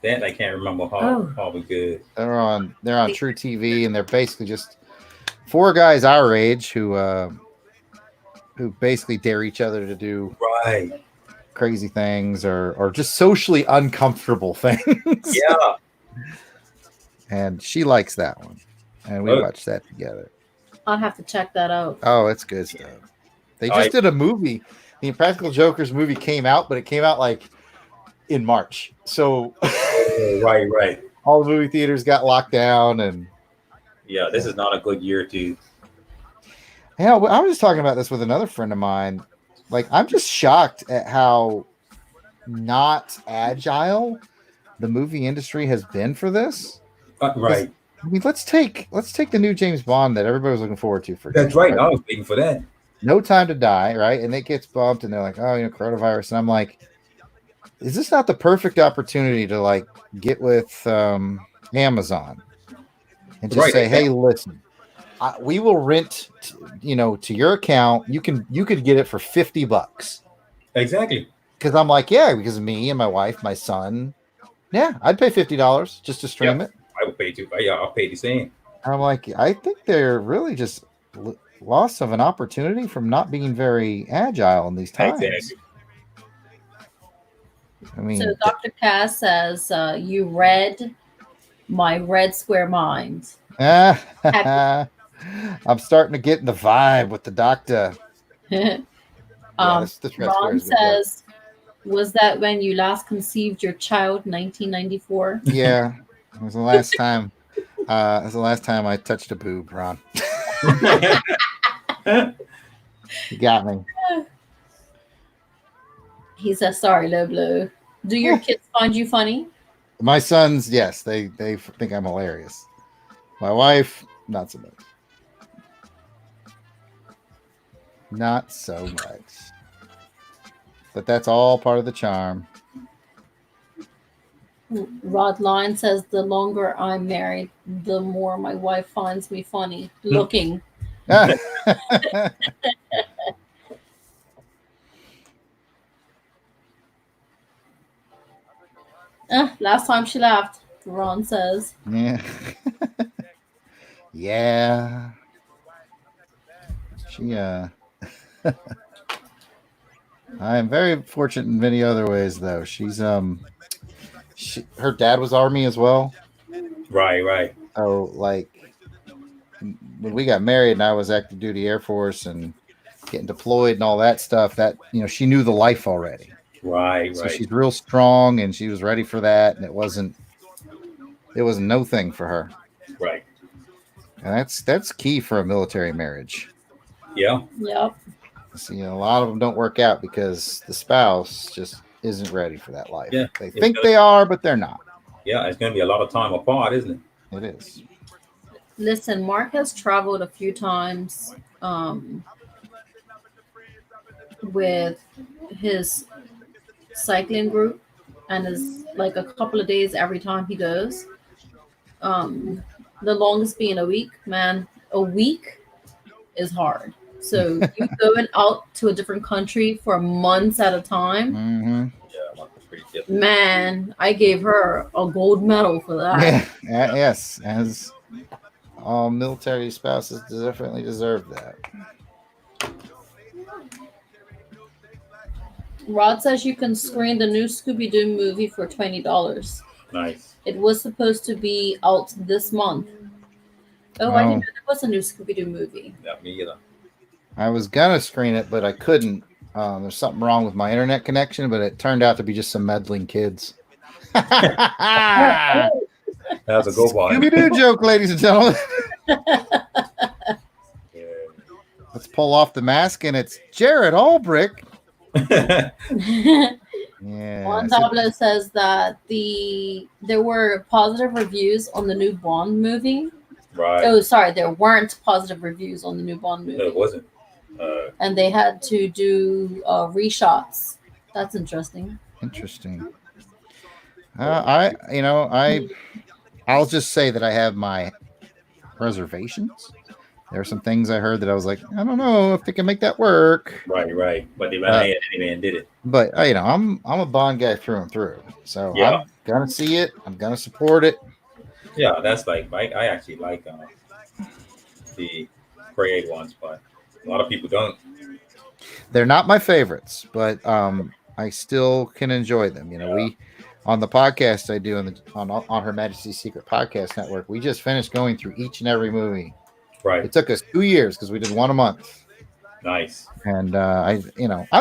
S2: that I can't remember how we good.
S1: They're on True TV, and they're basically just four guys our age who basically dare each other to do
S2: Right.
S1: crazy things or just socially uncomfortable things.
S2: Yeah.
S1: And she likes that one, and we watch that together.
S4: I'll have to check that out.
S1: Oh, it's good stuff. They just did a movie. The Impractical Jokers movie came out, but it came out like in March. So
S2: right.
S1: All the movie theaters got locked down, and
S2: yeah, this is not a good year to.
S1: Yeah, I was just talking about this with another friend of mine. Like, I'm just shocked at how not agile the movie industry has been for this.
S2: Right.
S1: I mean, let's take the new James Bond that everybody was looking forward to.
S2: That's right. I was waiting for that.
S1: No Time to Die, right? And it gets bumped, and they're like, oh, coronavirus. And I'm like, is this not the perfect opportunity to like get with Amazon and just say, hey, listen, we will rent, to your account. You could get it for $50.
S2: Exactly.
S1: Because I'm like, yeah, because me and my wife, my son, yeah, I'd pay $50 just to stream it.
S2: I would pay too. Yeah, I'll pay the same.
S1: And I'm like, I think they're really just loss of an opportunity from not being very agile in these times.
S2: Exactly.
S1: I mean,
S4: so Dr. Cass says, you read my Red Square Mind.
S1: I'm starting to get in the vibe with the doctor.
S4: Ron says, was that when you last conceived your child, 1994?
S1: Yeah, it was the last time. It was the last time I touched a boob, Ron. You got me.
S4: He says, sorry, low blow. Do your kids find you funny?
S1: My sons, yes, they think I'm hilarious. My wife, not so much. Not so much. But that's all part of the charm.
S4: Rod Line says, the longer I'm married, the more my wife finds me funny looking. Last time she laughed, Ron says.
S1: Yeah. Yeah. She I am very fortunate in many other ways, though. She's her dad was Army as well.
S2: Right.
S1: So like when we got married and I was active duty Air Force and getting deployed and all that stuff, that she knew the life already.
S2: Right.
S1: So she's real strong and she was ready for that, and it wasn't no thing for her.
S2: Right.
S1: And that's key for a military marriage.
S2: Yeah.
S4: Yep.
S1: See, a lot of them don't work out because the spouse just isn't ready for that life.
S2: Yeah.
S1: They think they are, but they're not.
S2: Yeah, it's going to be a lot of time apart, isn't it?
S1: It is.
S4: Listen, Mark has traveled a few times with his cycling group, and is like a couple of days every time he goes. The longest being a week. Man, a week is hard. So you going out to a different country for months at a time.
S1: Mm-hmm.
S2: Yeah, that's pretty different.
S4: Man, I gave her a gold medal for that.
S1: Yeah, yes, as all military spouses definitely deserve that.
S4: Rod says you can screen the new Scooby-Doo movie for $20.
S2: Nice.
S4: It was supposed to be out this month. Oh, I didn't know there was a new Scooby-Doo movie.
S2: Not me either.
S1: I was gonna screen it, but I couldn't. There's something wrong with my internet connection, but it turned out to be just some meddling kids.
S2: That was a go one.
S1: Scooby-Doo joke, ladies and gentlemen. Let's pull off the mask, and it's Jarrod Alberich. Yeah.
S4: Juan Tabla says that there were positive reviews on the new Bond movie.
S2: Right.
S4: Oh, sorry, there weren't positive reviews on the new Bond movie.
S2: No, it wasn't.
S4: And they had to do reshots. That's interesting.
S1: Interesting. I'll just say that I have my reservations. There are some things I heard that I was like, I don't know if they can make that work.
S2: Right. But they ran ahead anyway and did it.
S1: But I'm a Bond guy through and through, so
S2: Yeah.
S1: I'm gonna see it. I'm gonna support it.
S2: Yeah, that's like I actually like the Craig ones, but a lot of people don't.
S1: They're not my favorites, but I still can enjoy them. We on the podcast I do on Her Majesty's Secret Podcast Network, we just finished going through each and every movie.
S2: Right.
S1: It took us 2 years because we did one a month.
S2: Nice.
S1: And I'm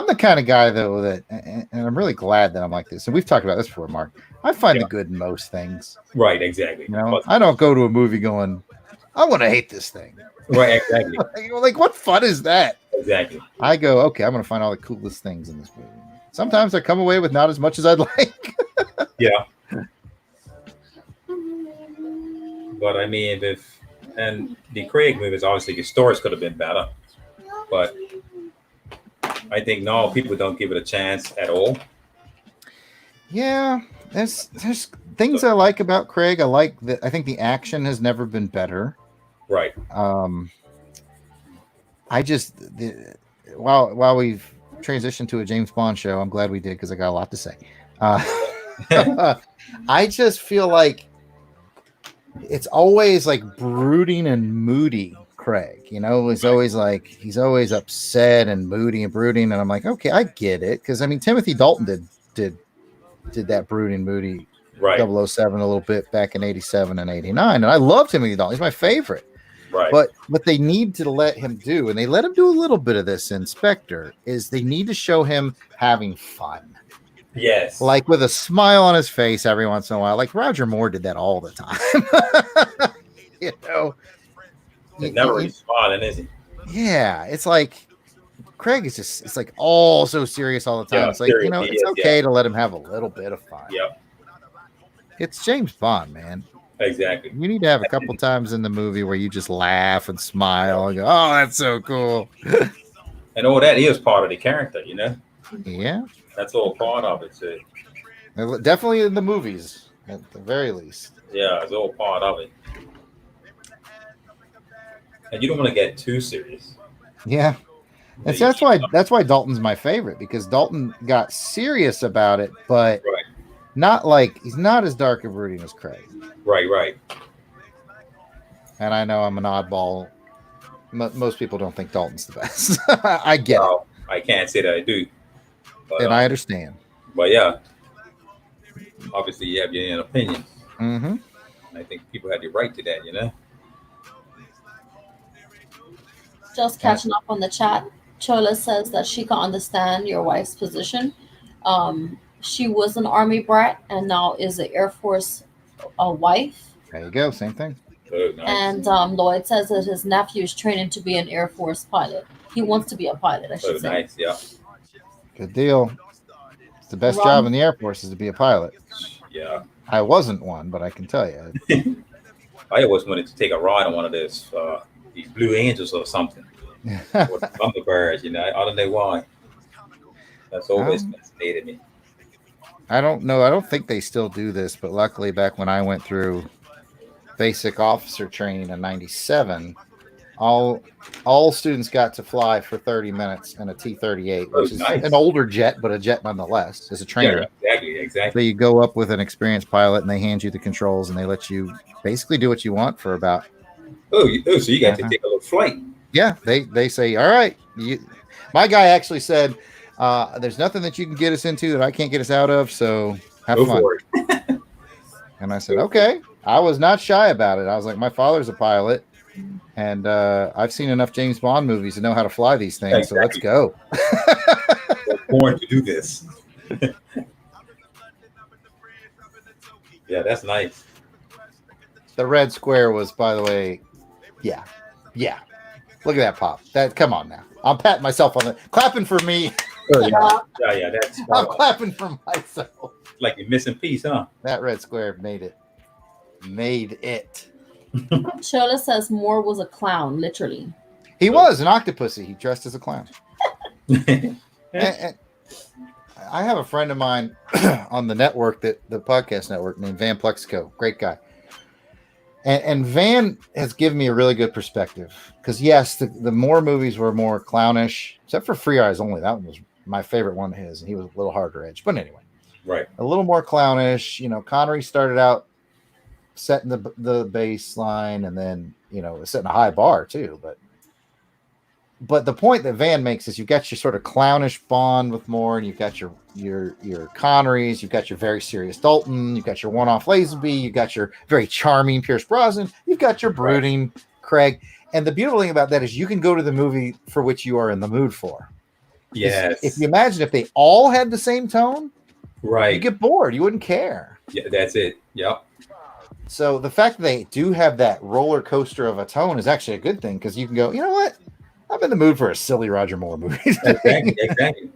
S1: the kind of guy though that, and I'm really glad that I'm like this. And we've talked about this before, Mark. I find the good in most things.
S2: Right. Exactly.
S1: I don't go to a movie going, I want to hate this thing.
S2: Right. Exactly.
S1: Like, what fun is that?
S2: Exactly.
S1: I go, okay, I'm going to find all the coolest things in this movie. Sometimes I come away with not as much as I'd like.
S2: Yeah. But I mean, and the Craig movies, obviously, the stories could have been better. But I think now people don't give it a chance at all.
S1: Yeah, there's things I like about Craig. I think the action has never been better.
S2: Right.
S1: While we've transitioned to a James Bond show, I'm glad we did because I got a lot to say. I just feel like it's always like brooding and moody. Craig, he's always upset and moody and brooding, and I'm like, okay, I get it, because I mean Timothy Dalton did that brooding, moody,
S2: right,
S1: 007 a little bit back in '87 and '89, and I love Timothy Dalton. He's my favorite.
S2: Right.
S1: But what they need to let him do, and they let him do a little bit of this in Spectre, is they need to show him having fun.
S2: Yes.
S1: Like with a smile on his face every once in a while. Like Roger Moore did that all the time.
S2: He's never really smiling, is he?
S1: Yeah, it's like Craig is just, it's like all so serious all the time.
S2: Yeah,
S1: it's like, it's okay to let him have a little bit of fun.
S2: Yep.
S1: It's James Bond, man.
S2: Exactly.
S1: You need to have a couple times in the movie where you just laugh and smile and go, oh, that's so cool.
S2: And all that is part of the character,
S1: Yeah.
S2: That's all part of it, too.
S1: Definitely in the movies, at the very least.
S2: Yeah, it's all part of it. And you don't want to get too serious.
S1: Yeah. And so that's why Dalton's my favorite, because Dalton got serious about it, but not like, he's not as dark and brooding as Craig.
S2: Right.
S1: And I know I'm an oddball. Most people don't think Dalton's the best. I get it.
S2: I can't say that I do. But,
S1: and I understand.
S2: But yeah, obviously you have your own opinion.
S1: Mm-hmm.
S2: I think people have the right to that,
S4: Just catching up on the chat. Chola says that she can understand your wife's position. She was an Army brat and now is an Air Force wife.
S1: There you go. Same thing.
S2: Oh, nice.
S4: And Lloyd says that his nephew is training to be an Air Force pilot. He wants to be a pilot, I should say.
S2: Nice, yeah.
S1: Good deal. It's the best job in the Air Force is to be a pilot.
S2: Yeah.
S1: I wasn't one, but I can tell you.
S2: I always wanted to take a ride on one of these Blue Angels or something. Or Thunderbirds, I don't know why. That's always fascinated me.
S1: I don't know. I don't think they still do this, but luckily back when I went through basic officer training in '97, all students got to fly for 30 minutes in a T-38, which is an older jet, but a jet nonetheless, as a trainer.
S2: Yeah, exactly.
S1: So you go up with an experienced pilot, and they hand you the controls, and they let you basically do what you want for about.
S2: So you got to take a little flight.
S1: Yeah, they say, all right. My guy actually said, There's nothing that you can get us into that I can't get us out of. So have
S2: Go
S1: fun.
S2: for it.
S1: And I said, okay. I was not shy about it. I was like, my father's a pilot, and I've seen enough James Bond movies to know how to fly these things. So let's go.
S2: We're born to do this. Yeah, that's nice.
S1: The red square was, by the way, yeah. Look at that pop. Come on now. I'm patting myself on the clapping for me.
S2: Yeah. That's
S1: I'm clapping for myself.
S2: like a missing piece, huh?
S1: That red square made it.
S4: Shola says Moore was a clown, literally.
S1: He was an octopusy. He dressed as a clown. and I have a friend of mine on the network, the podcast network, named Van Plexico. Great guy. And Van has given me a really good perspective because, yes, the Moore movies were more clownish, except for Free Eyes Only. That one was my favorite one of his, and he was a little harder edge. But anyway,
S2: right,
S1: a little more clownish. Connery started out setting the baseline, and then setting a high bar too. But the point that Van makes is you've got your sort of clownish Bond with Moore, and you've got your Connerys, you've got your very serious Dalton, you've got your one-off Lazenby, you've got your very charming Pierce Brosnan, you've got your brooding Craig. And the beautiful thing about that is you can go to the movie for which you are in the mood for.
S2: Yes.
S1: If you imagine if they all had the same tone,
S2: right,
S1: you get bored. You wouldn't care.
S2: Yeah, that's it. Yep.
S1: So the fact that they do have that roller coaster of a tone is actually a good thing because you can go, you know what? I'm in the mood for a silly Roger Moore movie.
S2: Exactly.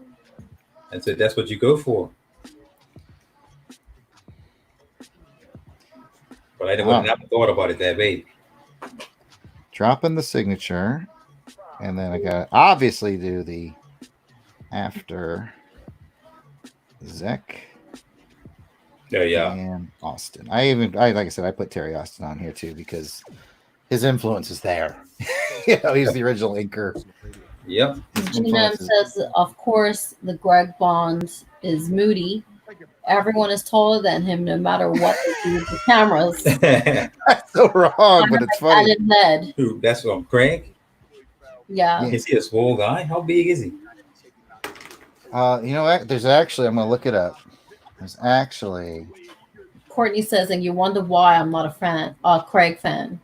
S2: That's it. That's what you go for. But I wouldn't have thought about it that way.
S1: Dropping the signature, and then I got to obviously do the after Zek.
S2: Oh, yeah.
S1: And Austin. Like I said, I put Terry Austin on here too because his influence is there. He's the original inker.
S2: Yep.
S4: Gina says, of course, the Greg Bond is moody. Everyone is taller than him, no matter what they do with the cameras.
S1: That's so wrong, but it's funny.
S2: Who? That's from Craig?
S4: Yeah.
S2: Is he a small guy? How big is he?
S1: There's actually, I'm going to look it up. There's actually.
S4: Courtney says, and you wonder why I'm not a Craig fan.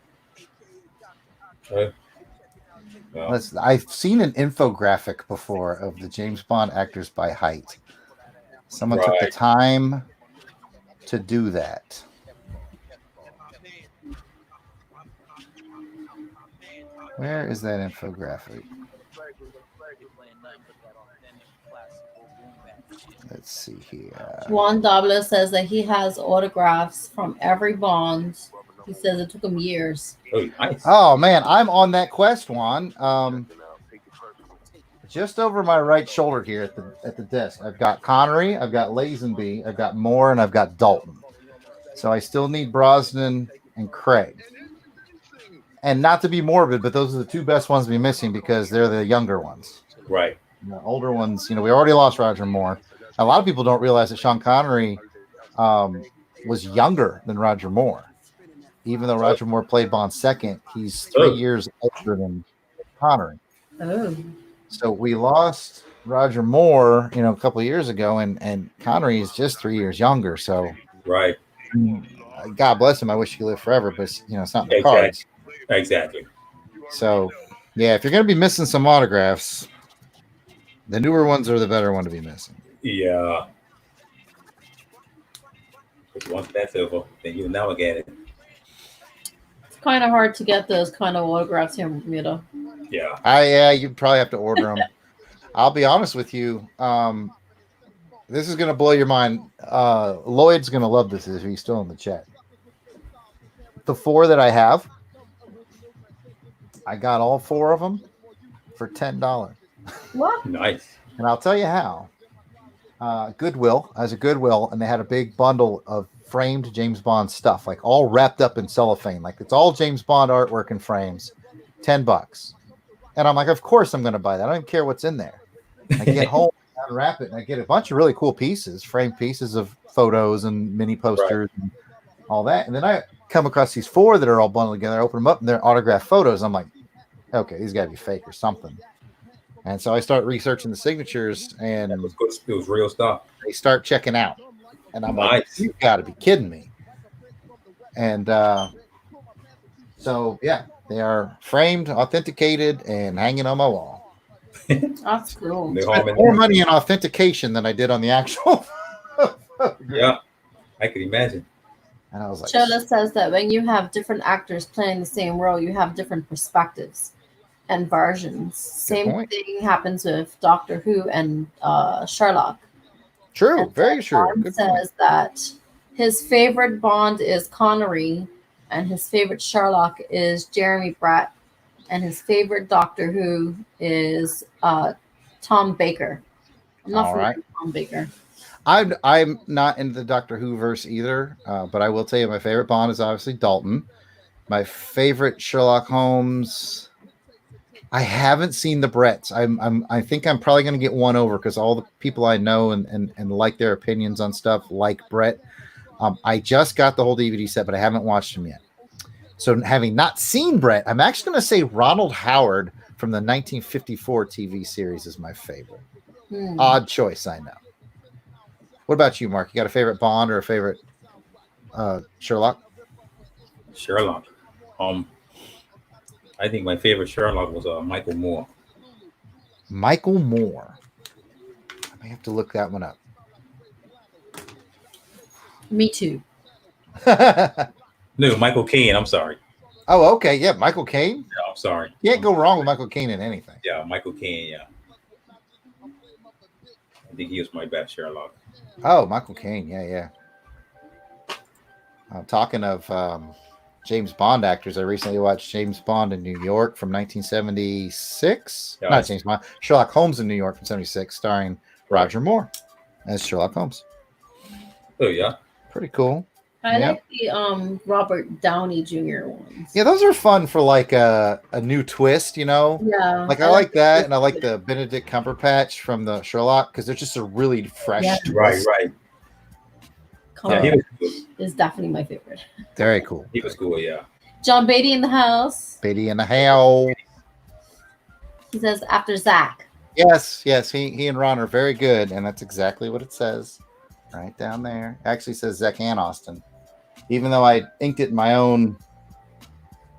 S2: Well,
S1: I've seen an infographic before of the James Bond actors by height. Someone took the time to do that. Where is that infographic? Let's see here.
S4: Juan Dabla says that he has autographs from every Bond. He says it took him years.
S2: Oh, nice.
S1: Oh man, I'm on that quest, Juan. Just over my right shoulder here at the desk, I've got Connery, I've got Lazenby, I've got Moore, and I've got Dalton. So I still need Brosnan and Craig. And not to be morbid, but those are the two best ones to be missing because they're the younger ones.
S2: Right.
S1: The older ones, we already lost Roger Moore. A lot of people don't realize that Sean Connery was younger than Roger Moore. Even though Roger Moore played Bond second, he's 3 years older than Connery.
S4: Oh.
S1: So we lost Roger Moore, a couple of years ago, and Connery is just 3 years younger. So,
S2: right.
S1: God bless him. I wish he could live forever, but it's not in the cards.
S2: Exactly.
S1: So, yeah, if you're going to be missing some autographs, the newer ones are the better one to be missing.
S2: Yeah. Because once that's over, then you'll never get it.
S4: It's kind of hard to get those kind of autographs here in Bermuda.
S2: Yeah.
S1: Yeah, you'd probably have to order them. I'll be honest with you. This is going to blow your mind. Lloyd's going to love this if he's still in the chat. The 4 that I have, I got all 4 of them for $10.
S4: What?
S2: Nice.
S1: And I'll tell you how. Goodwill. I was at Goodwill, and they had a big bundle of framed James Bond stuff, like all wrapped up in cellophane. Like it's all James Bond artwork in frames, $10. And I'm like, of course I'm going to buy that. I don't even care what's in there. I get home, I unwrap it, and I get a bunch of really cool pieces, framed pieces of photos and mini posters and all that. And then I come across these 4 that are all bundled together. I open them up, and they're autographed photos. I'm like, okay, these got to be fake or something. And so I start researching the signatures, and
S2: That was good. It was real stuff.
S1: they start checking out. And I'm like,
S2: Nice.
S1: you've got to be kidding me. And so, yeah, they are framed, authenticated, and hanging on my wall.
S4: That's cool.
S2: They
S1: Spent
S2: harm
S1: more
S2: in-
S1: money in authentication than I did on the actual.
S2: Yeah, I could imagine.
S1: And I was like,
S4: Shola says that when you have different actors playing the same role, you have different perspectives and versions. Same
S1: point.
S4: thing happens with Doctor Who and Sherlock.
S1: true,
S4: And
S1: very true.
S4: John
S1: Good point.
S4: says that his favorite Bond is Connery, and his favorite Sherlock is Jeremy Brett, and his favorite Doctor Who is Tom Baker. I'm not
S1: All
S4: familiar
S1: right.
S4: with Tom Baker.
S1: I'm not into the Doctor Who verse either, but I will tell you my favorite Bond is obviously Dalton. My favorite Sherlock Holmes. I haven't seen the Bretts. I think I'm probably going to get one over because all the people I know and like their opinions on stuff like Brett. I just got the whole DVD set, but I haven't watched him yet. So having not seen Brett, I'm actually going to say Ronald Howard from the 1954 TV series is my favorite. Odd choice, I know. What about you, Mark? You got a favorite Bond or a favorite Sherlock?
S2: Sherlock. I think my favorite Sherlock was Michael Moore.
S1: Michael Moore. I may have to look that one up.
S4: Me too.
S2: No, Michael Caine. I'm sorry.
S1: Oh, okay. Yeah, Michael Caine.
S2: Yeah, I'm sorry.
S1: Can't go wrong with Michael Caine in anything.
S2: Yeah, Michael Caine. Yeah, I think he was my best Sherlock.
S1: Oh, Michael Caine. Yeah. Talking of James Bond actors, I recently watched James Bond in New York from 1976.
S2: Yeah,
S1: Not James Bond. Sherlock Holmes in New York from 76, starring Roger Moore as Sherlock Holmes.
S2: Oh yeah.
S1: Pretty cool.
S4: I
S1: Yeah.
S4: like the Robert Downey Jr. ones.
S1: Yeah, those are fun for like a new twist, you know?
S4: Yeah.
S1: Like I like that, and I like the Benedict Cumberbatch from the Sherlock because they're just a really fresh
S4: Yeah.
S1: twist.
S2: Right. Yeah, he was cool.
S4: Is definitely my favorite.
S1: Very cool.
S2: He was cool. Yeah.
S4: John Beatty in the house.
S1: Beatty in the house.
S4: He says after Zach.
S1: Yes. He and Ron are very good, and that's exactly what it says right down there. It actually says Zach and Austin, even though I inked it in my own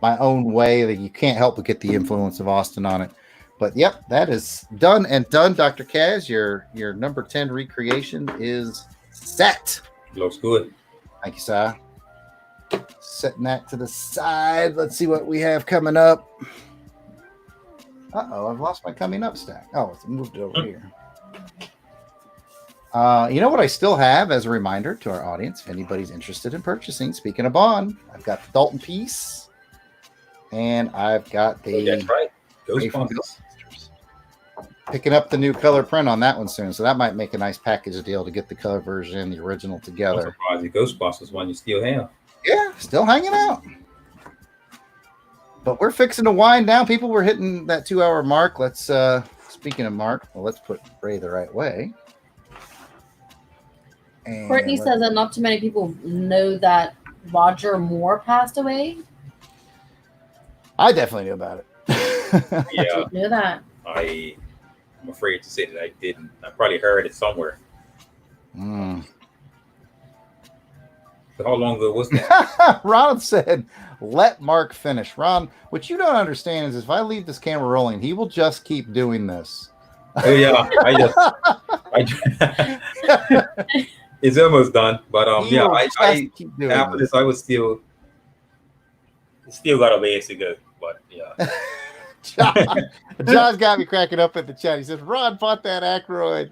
S1: way. That you can't help but get the influence of Austin on it. But yep, that is done and done. Dr. Kaz, your number 10 recreation is set.
S2: Looks good.
S1: Thank you, sir. Setting that to the side. Let's see what we have coming up. I've lost my coming up stack. Oh, it's moved it over here. You know what I still have as a reminder to our audience, if anybody's interested in purchasing, speaking of Bond, I've got the Dalton piece, and I've got the
S2: That's right.
S1: Ghostbusters.
S2: Ghostbusters.
S1: Picking up the new color print on that one soon, so that might make a nice package deal to get the color version and the original
S2: I'm
S1: together.
S2: surprised the Ghostbusters one you still have.
S1: Yeah, still hanging out. But we're fixing to wind down. People, we're hitting that 2-hour mark. Let's speaking of Mark, well, let's put Ray the right way. And
S4: Courtney says that not too many people know that Roger Moore passed away.
S1: I definitely knew about it.
S4: I
S2: Yeah,
S4: didn't know that.
S2: I'm afraid to say that I didn't. I probably heard it somewhere.
S1: Mm.
S2: So how long ago was that?
S1: Ron said, let Mark finish. Ron, what you don't understand is if I leave this camera rolling, he will just keep doing this.
S2: Oh yeah, it's almost done. But
S1: He
S2: yeah,
S1: will
S2: I
S1: just keep doing
S2: after this I was still got a ways to go. But yeah.
S1: John's got me cracking up at the chat. He says, Ron bought that Ackroyd.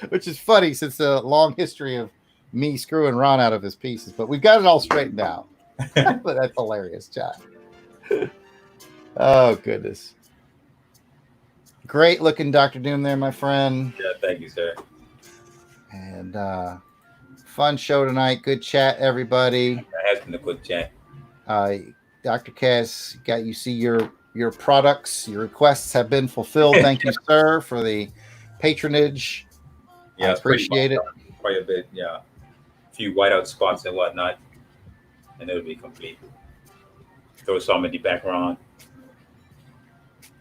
S1: Which is funny since the long history of me screwing Ron out of his pieces. But we've got it all straightened out. But that's hilarious, John. Oh, goodness. Great looking Dr. Doom there, my friend.
S2: Yeah, thank you, sir.
S1: And fun show tonight. Good chat, everybody.
S2: That has been a good chat.
S1: Dr. Cass, you see your products, your requests have been fulfilled. Thank you, sir, for the patronage.
S2: Yeah,
S1: I
S2: it's pretty
S1: appreciate it.
S2: Quite a bit, yeah. A few whiteout spots and whatnot, and it'll be complete. Throw some in the background.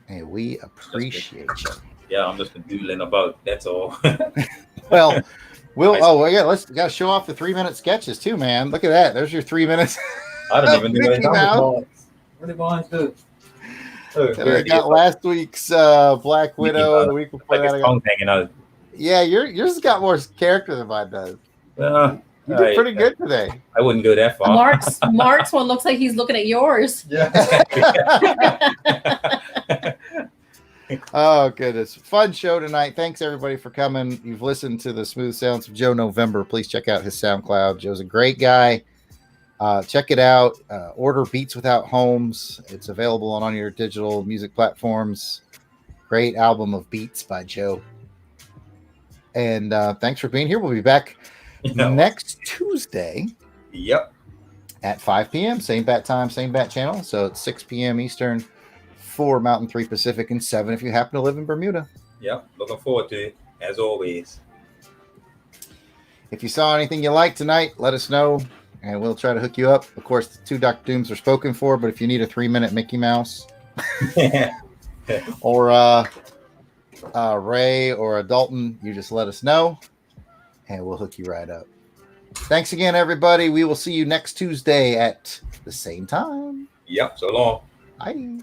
S1: And we appreciate you.
S2: Yeah, I'm just doodling about. That's all.
S1: Well, let's gotta show off the 3-minute sketches too, man. Look at that. There's your 3 minutes.
S2: I don't even know
S1: Mickey
S2: what
S1: Mouse.
S2: What did Barnes do?
S1: And I got last week's Black Widow. The week before
S2: like
S1: that,
S2: his tongue hanging out.
S1: yeah, yours has got more character than mine does. You did pretty good today.
S2: I wouldn't go that far.
S4: Mark's one looks like he's looking at yours.
S2: Yeah.
S1: Oh, goodness. Fun show tonight. Thanks, everybody, for coming. You've listened to the smooth sounds of Joe November. Please check out his SoundCloud. Joe's a great guy. Check it out. Order Beats Without Homes. It's available on your digital music platforms. Great album of beats by Joe. And thanks for being here. We'll be back next Tuesday.
S2: Yep.
S1: At 5 p.m. Same bat time, same bat channel. So it's 6 p.m. Eastern, 4 Mountain, 3 Pacific, and 7 if you happen to live in Bermuda.
S2: Yep. Looking forward to it, as always.
S1: If you saw anything you liked tonight, let us know, and we'll try to hook you up. Of course, the 2 Dr. Dooms are spoken for, but if you need a 3-minute Mickey Mouse or Ray or a Dalton, you just let us know, and we'll hook you right up. Thanks again, everybody. We will see you next Tuesday at the same time.
S2: Yep. So long.
S1: Bye.